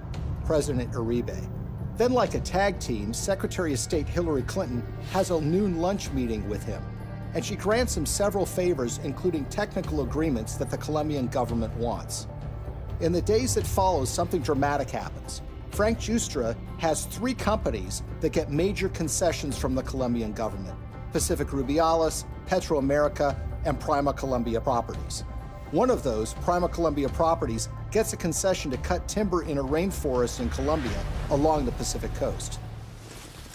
President Uribe. Then, like a tag team, Secretary of State Hillary Clinton has a noon lunch meeting with him, and she grants him several favors, including technical agreements that the Colombian government wants. In the days that follow, something dramatic happens. Frank Giustra has 3 companies that get major concessions from the Colombian government: Pacific Rubiales, Petroamerica, and Prima Colombia Properties. One of those, Prima Colombia Properties, gets a concession to cut timber in a rainforest in Colombia along the Pacific coast.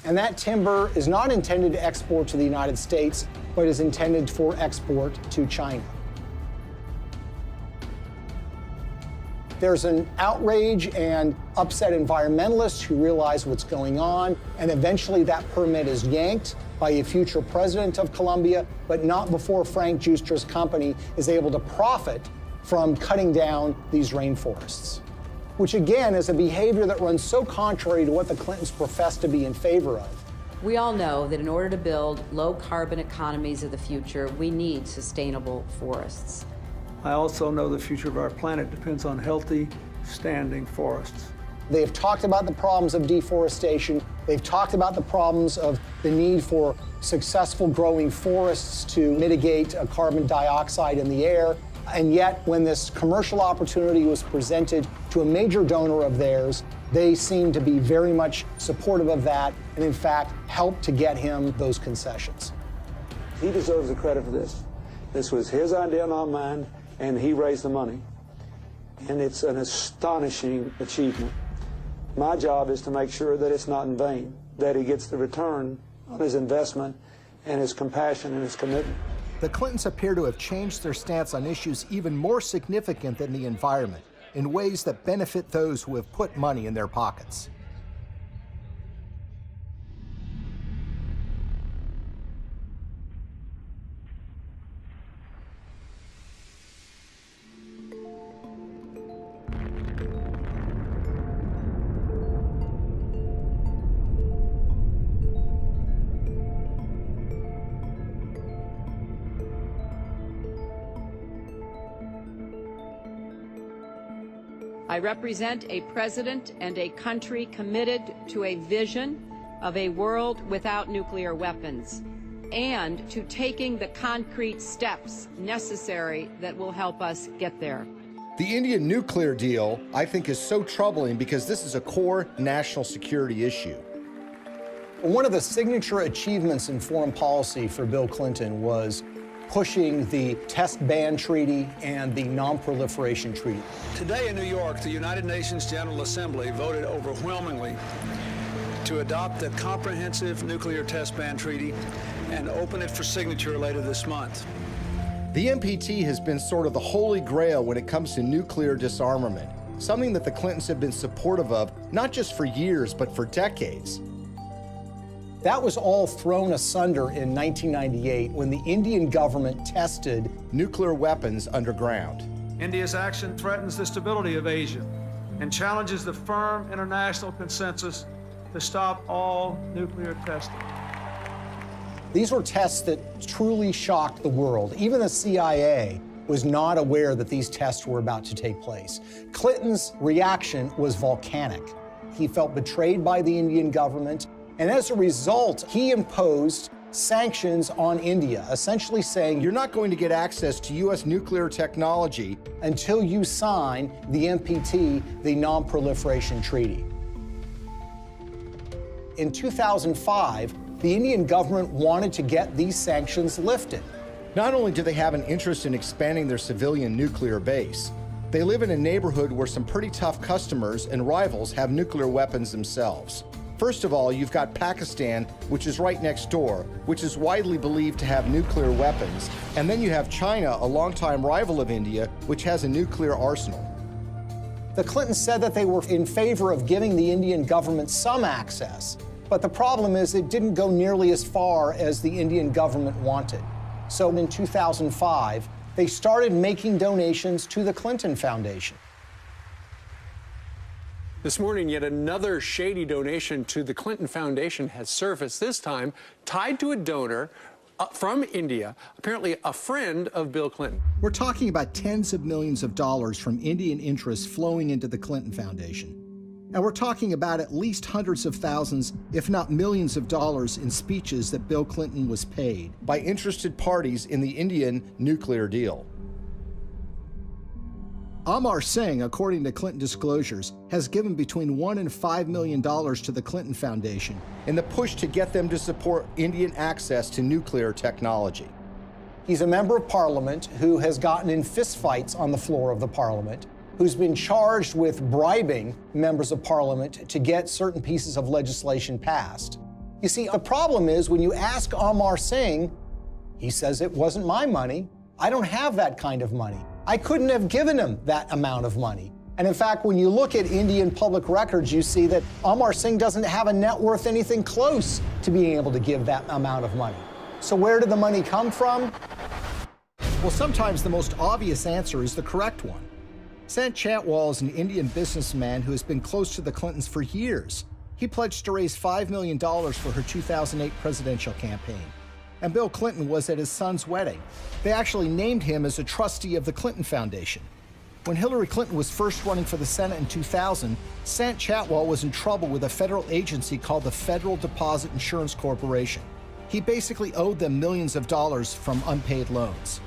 And that timber is not intended to export to the United States, but is intended for export to China. There's an outrage and upset environmentalists who realize what's going on, and eventually that permit is yanked by a future president of Colombia, but not before Frank Giustra's company is able to profit from cutting down these rainforests, which again is a behavior that runs so contrary to what the Clintons profess to be in favor of.
We all know that in order to build low-carbon economies of the future, we need sustainable forests.
I also know the future of our planet depends on healthy, standing forests.
They have talked about the problems of deforestation. They've talked about the problems of the need for successful growing forests to mitigate carbon dioxide in the air. And yet, when this commercial opportunity was presented to a major donor of theirs, they seemed to be very much supportive of that and, in fact, helped to get him those concessions.
He deserves the credit for this. This was his idea, not mine, and he raised the money. And it's an astonishing achievement. My job is to make sure that it's not in vain, that he gets the return on his investment and his compassion and his commitment.
The Clintons appear to have changed their stance on issues even more significant than the environment, in ways that benefit those who have put money in their pockets.
I represent a president and a country committed to a vision of a world without nuclear weapons and to taking the concrete steps necessary that will help us get there.
The Indian nuclear deal, I think, is so troubling because this is a core national security issue.
One of the signature achievements in foreign policy for Bill Clinton was pushing the Test Ban Treaty and the Non-Proliferation Treaty.
Today in New York, the United Nations General Assembly voted overwhelmingly to adopt the Comprehensive Nuclear Test Ban Treaty and open it for signature later this month.
The NPT has been sort of the holy grail when it comes to nuclear disarmament, something that the Clintons have been supportive of, not just for years, but for decades.
That was all thrown asunder in 1998 when the Indian government tested
nuclear weapons underground.
India's action threatens the stability of Asia and challenges the firm international consensus to stop all nuclear testing.
These were tests that truly shocked the world. Even the CIA was not aware that these tests were about to take place. Clinton's reaction was volcanic. He felt betrayed by the Indian government, and as a result, he imposed sanctions on India, essentially saying,
you're not going to get access to U.S. nuclear technology
until you sign the NPT, the Non-Proliferation Treaty. In 2005, the Indian government wanted to get these sanctions lifted.
Not only do they have an interest in expanding their civilian nuclear base, they live in a neighborhood where some pretty tough customers and rivals have nuclear weapons themselves. First of all, you've got Pakistan, which is right next door, which is widely believed to have nuclear weapons. And then you have China, a longtime rival of India, which has a nuclear arsenal.
The Clintons said that they were in favor of giving the Indian government some access, but the problem is it didn't go nearly as far as the Indian government wanted. So in 2005, they started making donations to the Clinton Foundation.
This morning, yet another shady donation to the Clinton Foundation has surfaced, this time tied to a donor from India, apparently a friend of Bill Clinton.
We're talking about tens of millions of dollars from Indian interests flowing into the Clinton Foundation. And we're talking about at least hundreds of thousands, if not millions of dollars in speeches that Bill Clinton was paid by interested parties in the Indian nuclear deal. Amar Singh, according to Clinton disclosures, has given between $1 and $5 million to the Clinton Foundation in the push to get them to support Indian access to nuclear technology.
He's a member of parliament who has gotten in fistfights on the floor of the parliament, who's been charged with bribing members of parliament to get certain pieces of legislation passed. You see, the problem is when you ask Amar Singh, he says it wasn't my money. I don't have that kind of money. I couldn't have given him that amount of money. And in fact, when you look at Indian public records, you see that Amar Singh doesn't have a net worth anything close to being able to give that amount of money. So where did the money come from?
Well, sometimes the most obvious answer is the correct one. Sant Chantwal is an Indian businessman who has been close to the Clintons for years. He pledged to raise $5 million for her 2008 presidential campaign. And Bill Clinton was at his son's wedding. They actually named him as a trustee of the Clinton Foundation. When Hillary Clinton was first running for the Senate in 2000, Sant Chantwal was in trouble with a federal agency called the Federal Deposit Insurance Corporation. He basically owed them millions of dollars from unpaid loans.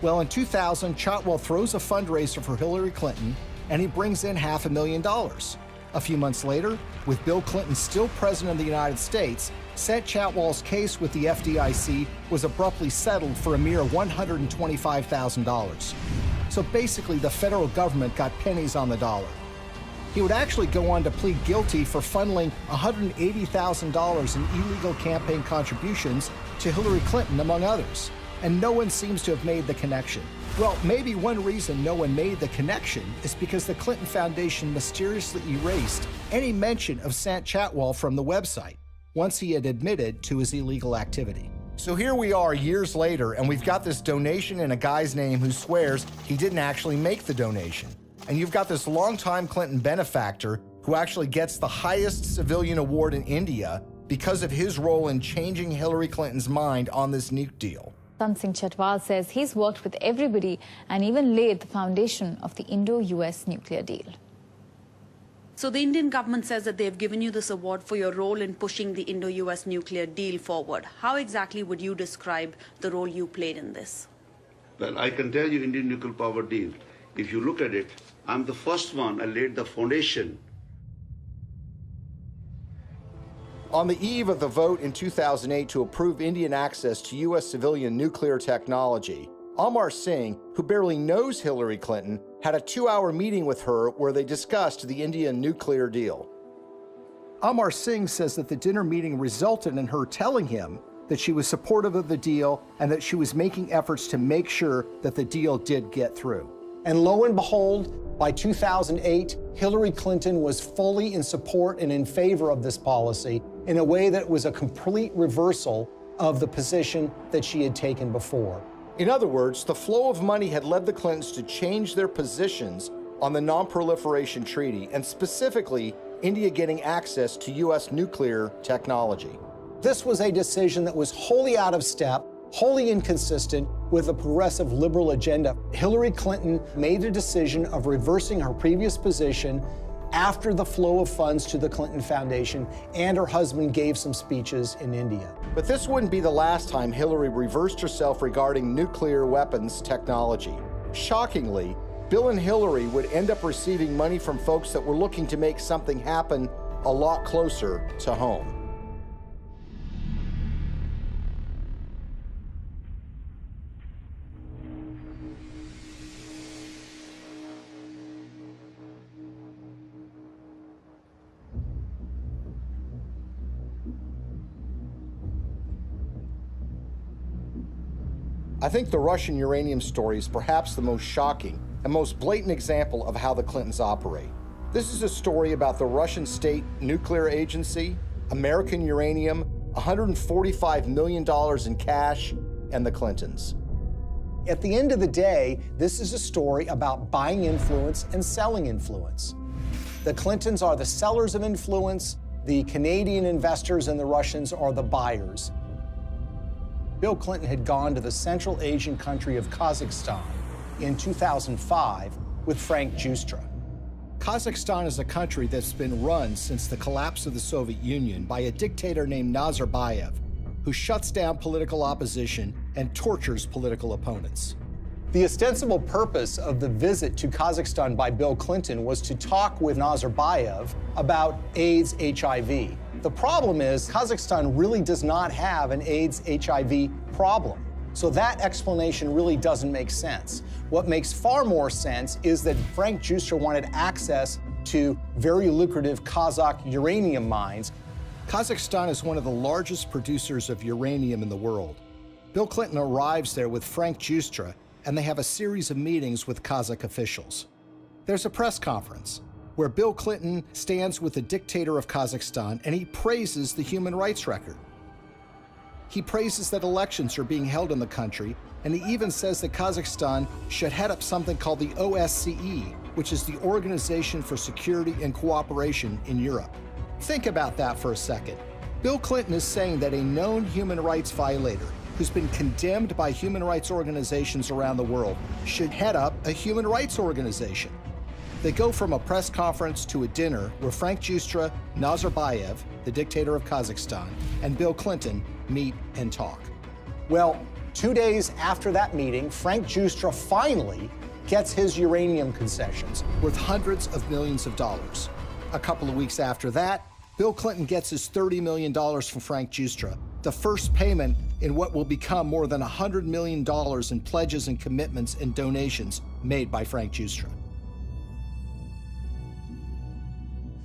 Well, in 2000, Chantwal throws a fundraiser for Hillary Clinton, and he brings in $500,000. A few months later, with Bill Clinton still president of the United States, Sant Chantwal's case with the FDIC was abruptly settled for a mere $125,000. So basically, the federal government got pennies on the dollar. He would actually go on to plead guilty for funneling $180,000 in illegal campaign contributions to Hillary Clinton, among others. And no one seems to have made the connection. Well, maybe one reason no one made the connection is because the Clinton Foundation mysteriously erased any mention of Sant Chantwal from the website once he had admitted to his illegal activity. So here we are years later, and we've got this donation in a guy's name who swears he didn't actually make the donation. And you've got this longtime Clinton benefactor who actually gets the highest civilian award in India because of his role in changing Hillary Clinton's mind on this nuke deal.
Sant Singh Chantwal says he's worked with everybody and even laid the foundation of the Indo-US nuclear deal.
So the Indian government says that they've given you this award for your role in pushing the Indo-US nuclear deal forward. How exactly would you describe the role you played in this?
Well, I can tell you Indian nuclear power deal. If you look at it, I'm the first one. I laid the foundation.
On the eve of the vote in 2008 to approve Indian access to U.S. civilian nuclear technology, Amar Singh, who barely knows Hillary Clinton, had a 2-hour meeting with her where they discussed the Indian nuclear deal. Amar Singh says that the dinner meeting resulted in her telling him that she was supportive of the deal and that she was making efforts to make sure that the deal did get through.
And lo and behold, by 2008, Hillary Clinton was fully in support and in favor of this policy in a way that was a complete reversal of the position that she had taken before.
In other words, the flow of money had led the Clintons to change their positions on the Non-Proliferation Treaty, and specifically, India getting access to U.S. nuclear technology.
This was a decision that was wholly out of step, wholly inconsistent with a progressive liberal agenda. Hillary Clinton made a decision of reversing her previous position after the flow of funds to the Clinton Foundation, and her husband gave some speeches in India.
But this wouldn't be the last time Hillary reversed herself regarding nuclear weapons technology. Shockingly, Bill and Hillary would end up receiving money from folks that were looking to make something happen a lot closer to home. I think the Russian uranium story is perhaps the most shocking and most blatant example of how the Clintons operate. This is a story about the Russian State Nuclear Agency, American uranium, $145 million in cash, and the Clintons.
At the end of the day, this is a story about buying influence and selling influence. The Clintons are the sellers of influence, the Canadian investors and the Russians are the buyers. Bill Clinton had gone to the Central Asian country of Kazakhstan in 2005 with Frank Giustra.
Kazakhstan is a country that's been run since the collapse of the Soviet Union by a dictator named Nazarbayev, who shuts down political opposition and tortures political opponents.
The ostensible purpose of the visit to Kazakhstan by Bill Clinton was to talk with Nazarbayev about AIDS, HIV. The problem is Kazakhstan really does not have an AIDS, HIV problem. So that explanation really doesn't make sense. What makes far more sense is that Frank Giustra wanted access to very lucrative Kazakh uranium mines.
Kazakhstan is one of the largest producers of uranium in the world. Bill Clinton arrives there with Frank Giustra, and they have a series of meetings with Kazakh officials. There's a press conference where Bill Clinton stands with the dictator of Kazakhstan and he praises the human rights record. He praises that elections are being held in the country, and he even says that Kazakhstan should head up something called the OSCE, which is the Organization for Security and Cooperation in Europe. Think about that for a second. Bill Clinton is saying that a known human rights violator who's been condemned by human rights organizations around the world should head up a human rights organization. They go from a press conference to a dinner where Frank Giustra, Nazarbayev, the dictator of Kazakhstan, and Bill Clinton meet and talk.
Well, 2 days after that meeting, Frank Giustra finally gets his uranium concessions,
worth hundreds of millions of dollars. A couple of weeks after that, Bill Clinton gets his $30 million from Frank Giustra, the first payment in what will become more than $100 million in pledges and commitments and donations made by Frank Giustra.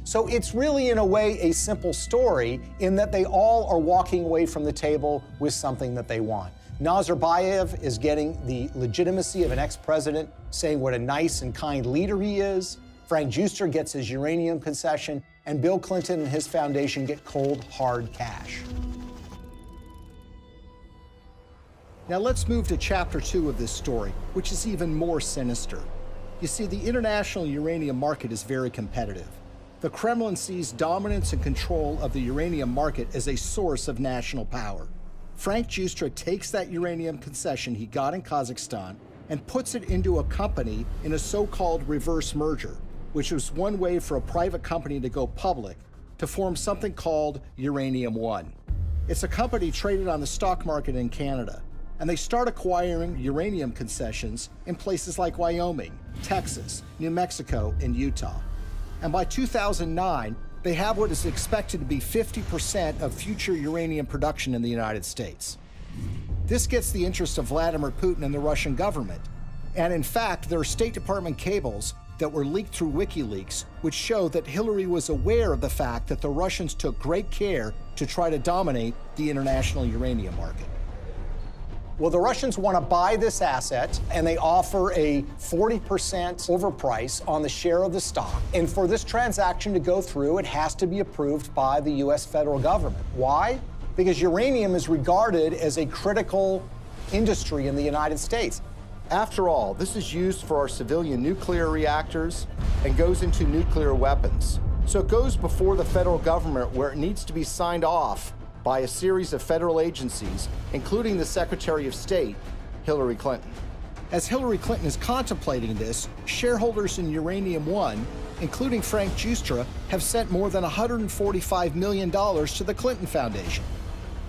So it's really, in a way, a simple story in that they all are walking away from the table with something that they want. Nazarbayev is getting the legitimacy of an ex-president, saying what a nice and kind leader he is. Frank Giustra gets his uranium concession, and Bill Clinton and his foundation get cold, hard cash.
Now let's move to chapter 2 of this story, which is even more sinister. You see, the international uranium market is very competitive. The Kremlin sees dominance and control of the uranium market as a source of national power. Frank Giustra takes that uranium concession he got in Kazakhstan and puts it into a company in a so-called reverse merger, which was one way for a private company to go public to form something called Uranium One. It's a company traded on the stock market in Canada, and they start acquiring uranium concessions in places like Wyoming, Texas, New Mexico, and Utah. And by 2009, they have what is expected to be 50% of future uranium production in the United States. This gets the interest of Vladimir Putin and the Russian government. And in fact, there are State Department cables that were leaked through WikiLeaks, which show that Hillary was aware of the fact that the Russians took great care to try to dominate the international uranium market.
Well, the Russians want to buy this asset, and they offer a 40% overprice on the share of the stock. And for this transaction to go through, it has to be approved by the U.S. federal government. Why? Because uranium is regarded as a critical industry in the United States.
After all, this is used for our civilian nuclear reactors and goes into nuclear weapons. So it goes before the federal government, where it needs to be signed off by a series of federal agencies, including the Secretary of State, Hillary Clinton. As Hillary Clinton is contemplating this, shareholders in Uranium One, including Frank Giustra, have sent more than $145 million to the Clinton Foundation.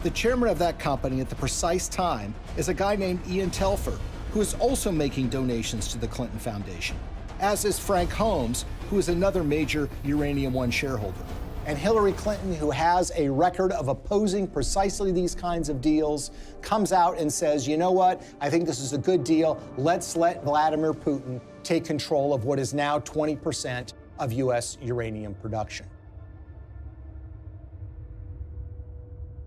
The chairman of that company at the precise time is a guy named Ian Telfer, who is also making donations to the Clinton Foundation, as is Frank Holmes, who is another major Uranium One shareholder.
And Hillary Clinton, who has a record of opposing precisely these kinds of deals, comes out and says, you know what, I think this is a good deal. Let's let Vladimir Putin take control of what is now 20% of U.S. uranium production.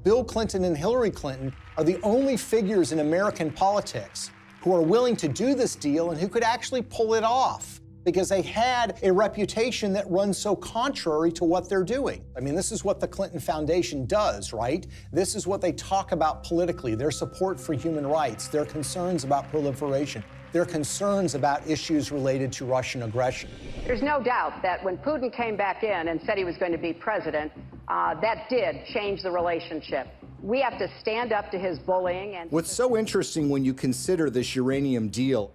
Bill Clinton and Hillary Clinton are the only figures in American politics who are willing to do this deal and who could actually pull it off. because they had a reputation that runs so contrary to what they're doing. I mean, this is what the Clinton Foundation does, right? This is what they talk about politically, their support for human rights, their concerns about proliferation, their concerns about issues related to Russian aggression.
There's no doubt that when Putin came back in and said he was going to be president, that did change the relationship. We have to stand up to his bullying. And
what's so interesting when you consider this uranium deal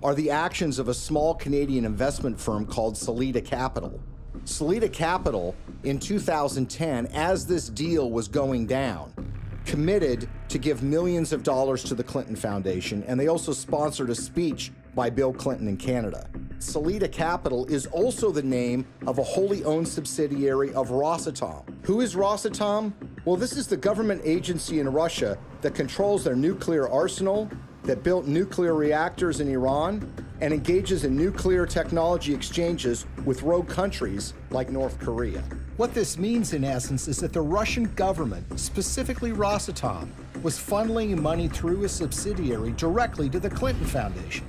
are the actions of a small Canadian investment firm called Salida Capital. Salida Capital, in 2010, as this deal was going down, committed to give millions of dollars to the Clinton Foundation, and they also sponsored a speech by Bill Clinton in Canada. Salida Capital is also the name of a wholly owned subsidiary of Rosatom. Who is Rosatom? Well, this is the government agency in Russia that controls their nuclear arsenal, that built nuclear reactors in Iran, and engages in nuclear technology exchanges with rogue countries like North Korea.
What this means, in essence, is that the Russian government, specifically Rosatom, was funneling money through a subsidiary directly to the Clinton Foundation.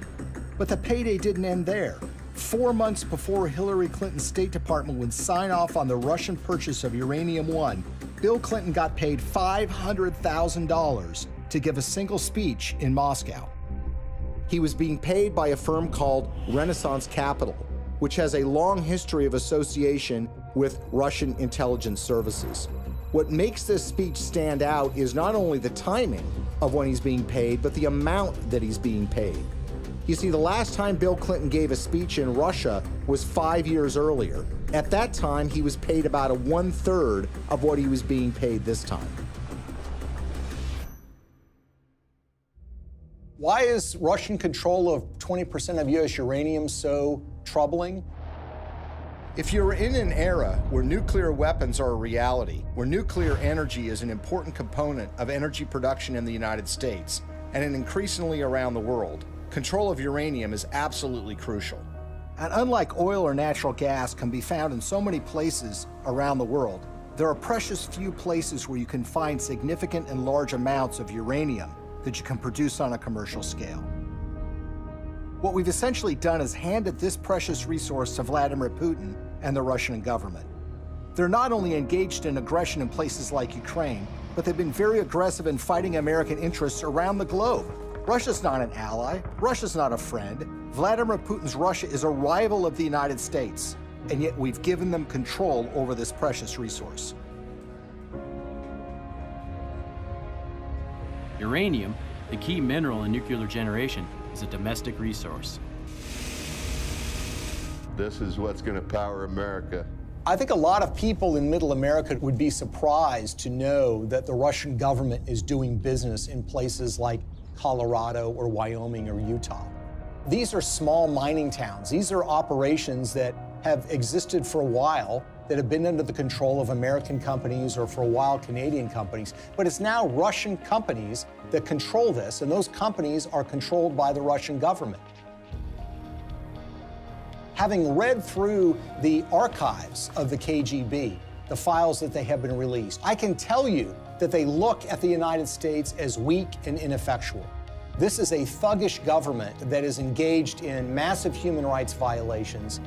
But the payday didn't end there. 4 months before Hillary Clinton's State Department would sign off on the Russian purchase of uranium-1, Bill Clinton got paid $500,000 to give a single speech in Moscow. He was being paid by a firm called Renaissance Capital, which has a long history of association with Russian intelligence services. What makes this speech stand out is not only the timing of when he's being paid, but the amount that he's being paid. You see, the last time Bill Clinton gave a speech in Russia was 5 years earlier. At that time, he was paid about 1/3 of what he was being paid this time. Why is Russian control of 20% of U.S. uranium so troubling?
If you're in an era where nuclear weapons are a reality, where nuclear energy is an important component of energy production in the United States, and increasingly around the world, control of uranium is absolutely crucial. And unlike oil or natural gas can be found in so many places around the world, there are precious few places where you can find significant and large amounts of uranium that you can produce on a commercial scale. What we've essentially done is handed this precious resource to Vladimir Putin and the Russian government. They're not only engaged in aggression in places like Ukraine, but they've been very aggressive in fighting American interests around the globe. Russia's not an ally. Russia's not a friend. Vladimir Putin's Russia is a rival of the United States, and yet we've given them control over this precious resource.
Uranium, the key mineral in nuclear generation, is a domestic resource.
This is what's going to power America.
I think a lot of people in Middle America would be surprised to know that the Russian government is doing business in places like Colorado or Wyoming or Utah. These are small mining towns. These are operations that have existed for a while, that have been under the control of American companies or for a while Canadian companies. But it's now Russian companies that control this, and those companies are controlled by the Russian government. Having read through the archives of the KGB, the files that they have been released, I can tell you that they look at the United States as weak and ineffectual. This is a thuggish government that is engaged in massive human rights violations.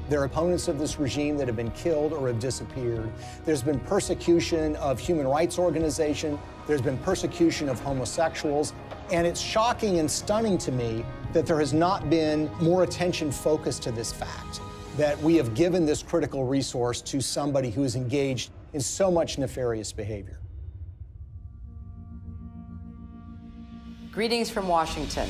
There are opponents of this regime that have been killed or have disappeared. There's been persecution of human rights organizations. There's been persecution of homosexuals. And it's shocking and stunning to me that there has not been more attention focused to this fact, that we have given this critical resource to somebody who is engaged in so much nefarious behavior.
Greetings from Washington.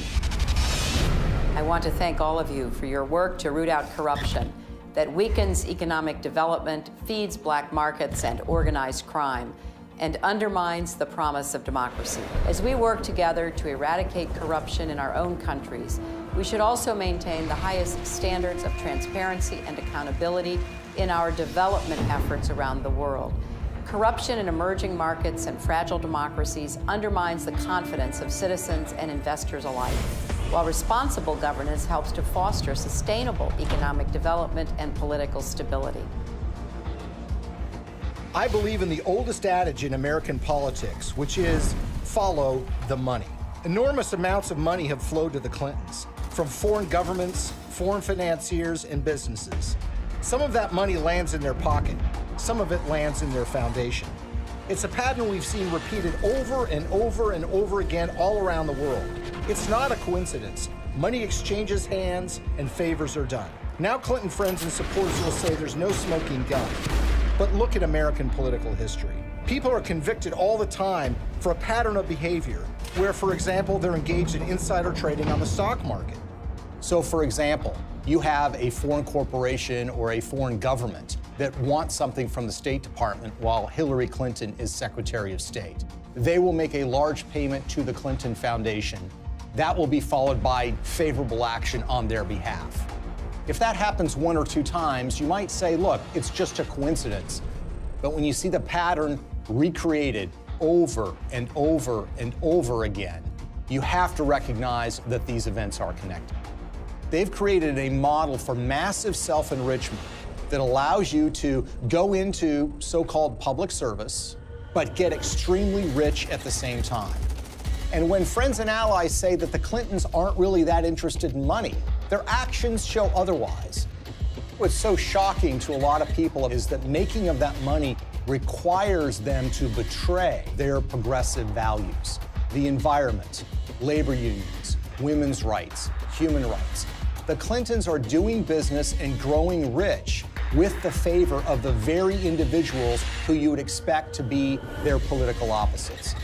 I want to thank all of you for your work to root out corruption that weakens economic development, feeds black markets and organized crime, and undermines the promise of democracy. As we work together to eradicate corruption in our own countries, we should also maintain the highest standards of transparency and accountability in our development efforts around the world. Corruption in emerging markets and fragile democracies undermines the confidence of citizens and investors alike, while responsible governance helps to foster sustainable economic development and political stability.
I believe in the oldest adage in American politics, which is follow the money. Enormous amounts of money have flowed to the Clintons. from foreign governments, foreign financiers, and businesses. Some of that money lands in their pocket. Some of it lands in their foundation. It's a pattern we've seen repeated over and over and over again all around the world. It's not a coincidence. Money exchanges hands and favors are done. Now Clinton friends and supporters will say there's no smoking gun. But look at American political history. People are convicted all the time for a pattern of behavior where, for example, they're engaged in insider trading on the stock market.
So, for example, you have a foreign corporation or a foreign government that wants something from the State Department while Hillary Clinton is Secretary of State. They will make a large payment to the Clinton Foundation. That will be followed by favorable action on their behalf. If that happens 1 or 2 times, you might say, look, it's just a coincidence. But when you see the pattern recreated over and over and over again, you have to recognize that these events are connected. They've created a model for massive self-enrichment that allows you to go into so-called public service, but get extremely rich at the same time. And when friends and allies say that the Clintons aren't really that interested in money, their actions show otherwise. What's so shocking to a lot of people is that making of that money requires them to betray their progressive values, the environment, labor unions, women's rights, human rights. The Clintons are doing business and growing rich with the favor of the very individuals who you would expect to be their political opposites.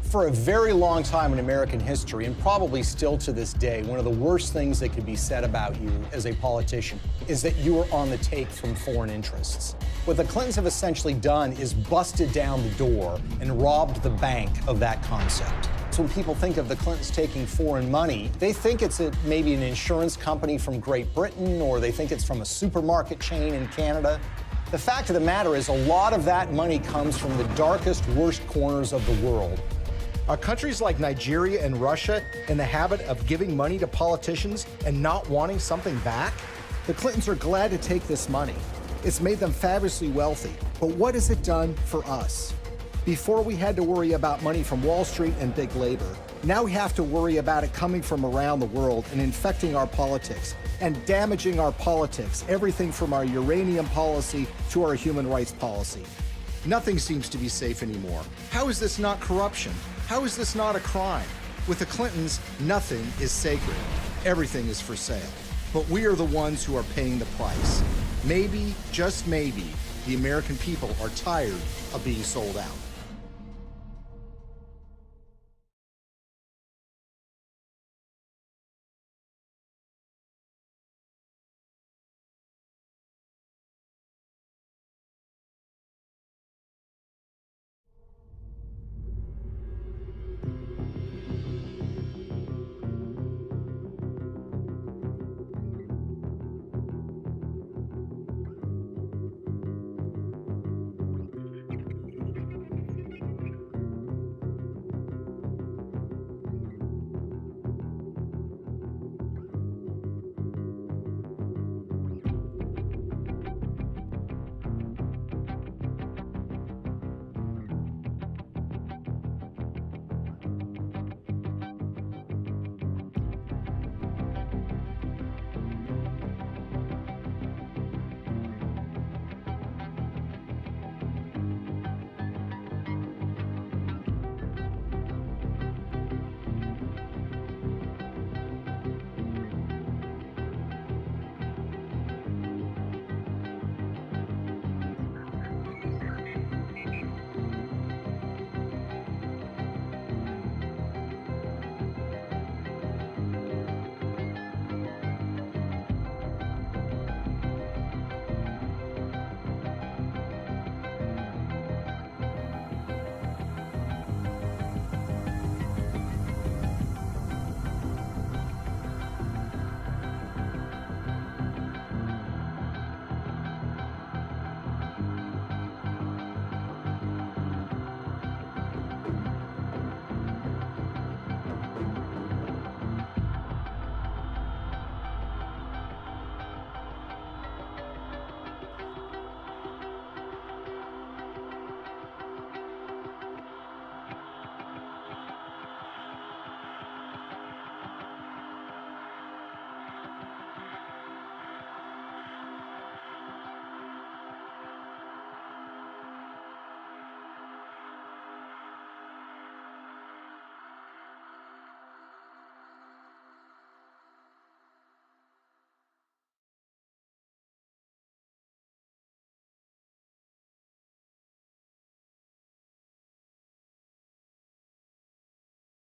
For a very long time in American history, and probably still to this day, one of the worst things that could be said about you as a politician is that you are on the take from foreign interests. What the Clintons have essentially done is busted down the door and robbed the bank of that concept. So when people think of the Clintons taking foreign money, they think it's maybe an insurance company from Great Britain, or they think it's from a supermarket chain in Canada. The fact of the matter is a lot of that money comes from the darkest, worst corners of the world.
Are countries like Nigeria and Russia in the habit of giving money to politicians and not wanting something back? The Clintons are glad to take this money. It's made them fabulously wealthy. But what has it done for us? Before we had to worry about money from Wall Street and big labor, now we have to worry about it coming from around the world and infecting our politics and damaging our politics, everything from our uranium policy to our human rights policy. Nothing seems to be safe anymore. How is this not corruption? How is this not a crime? With the Clintons, nothing is sacred. Everything is for sale. But we are the ones who are paying the price. Maybe, just maybe, the American people are tired of being sold out.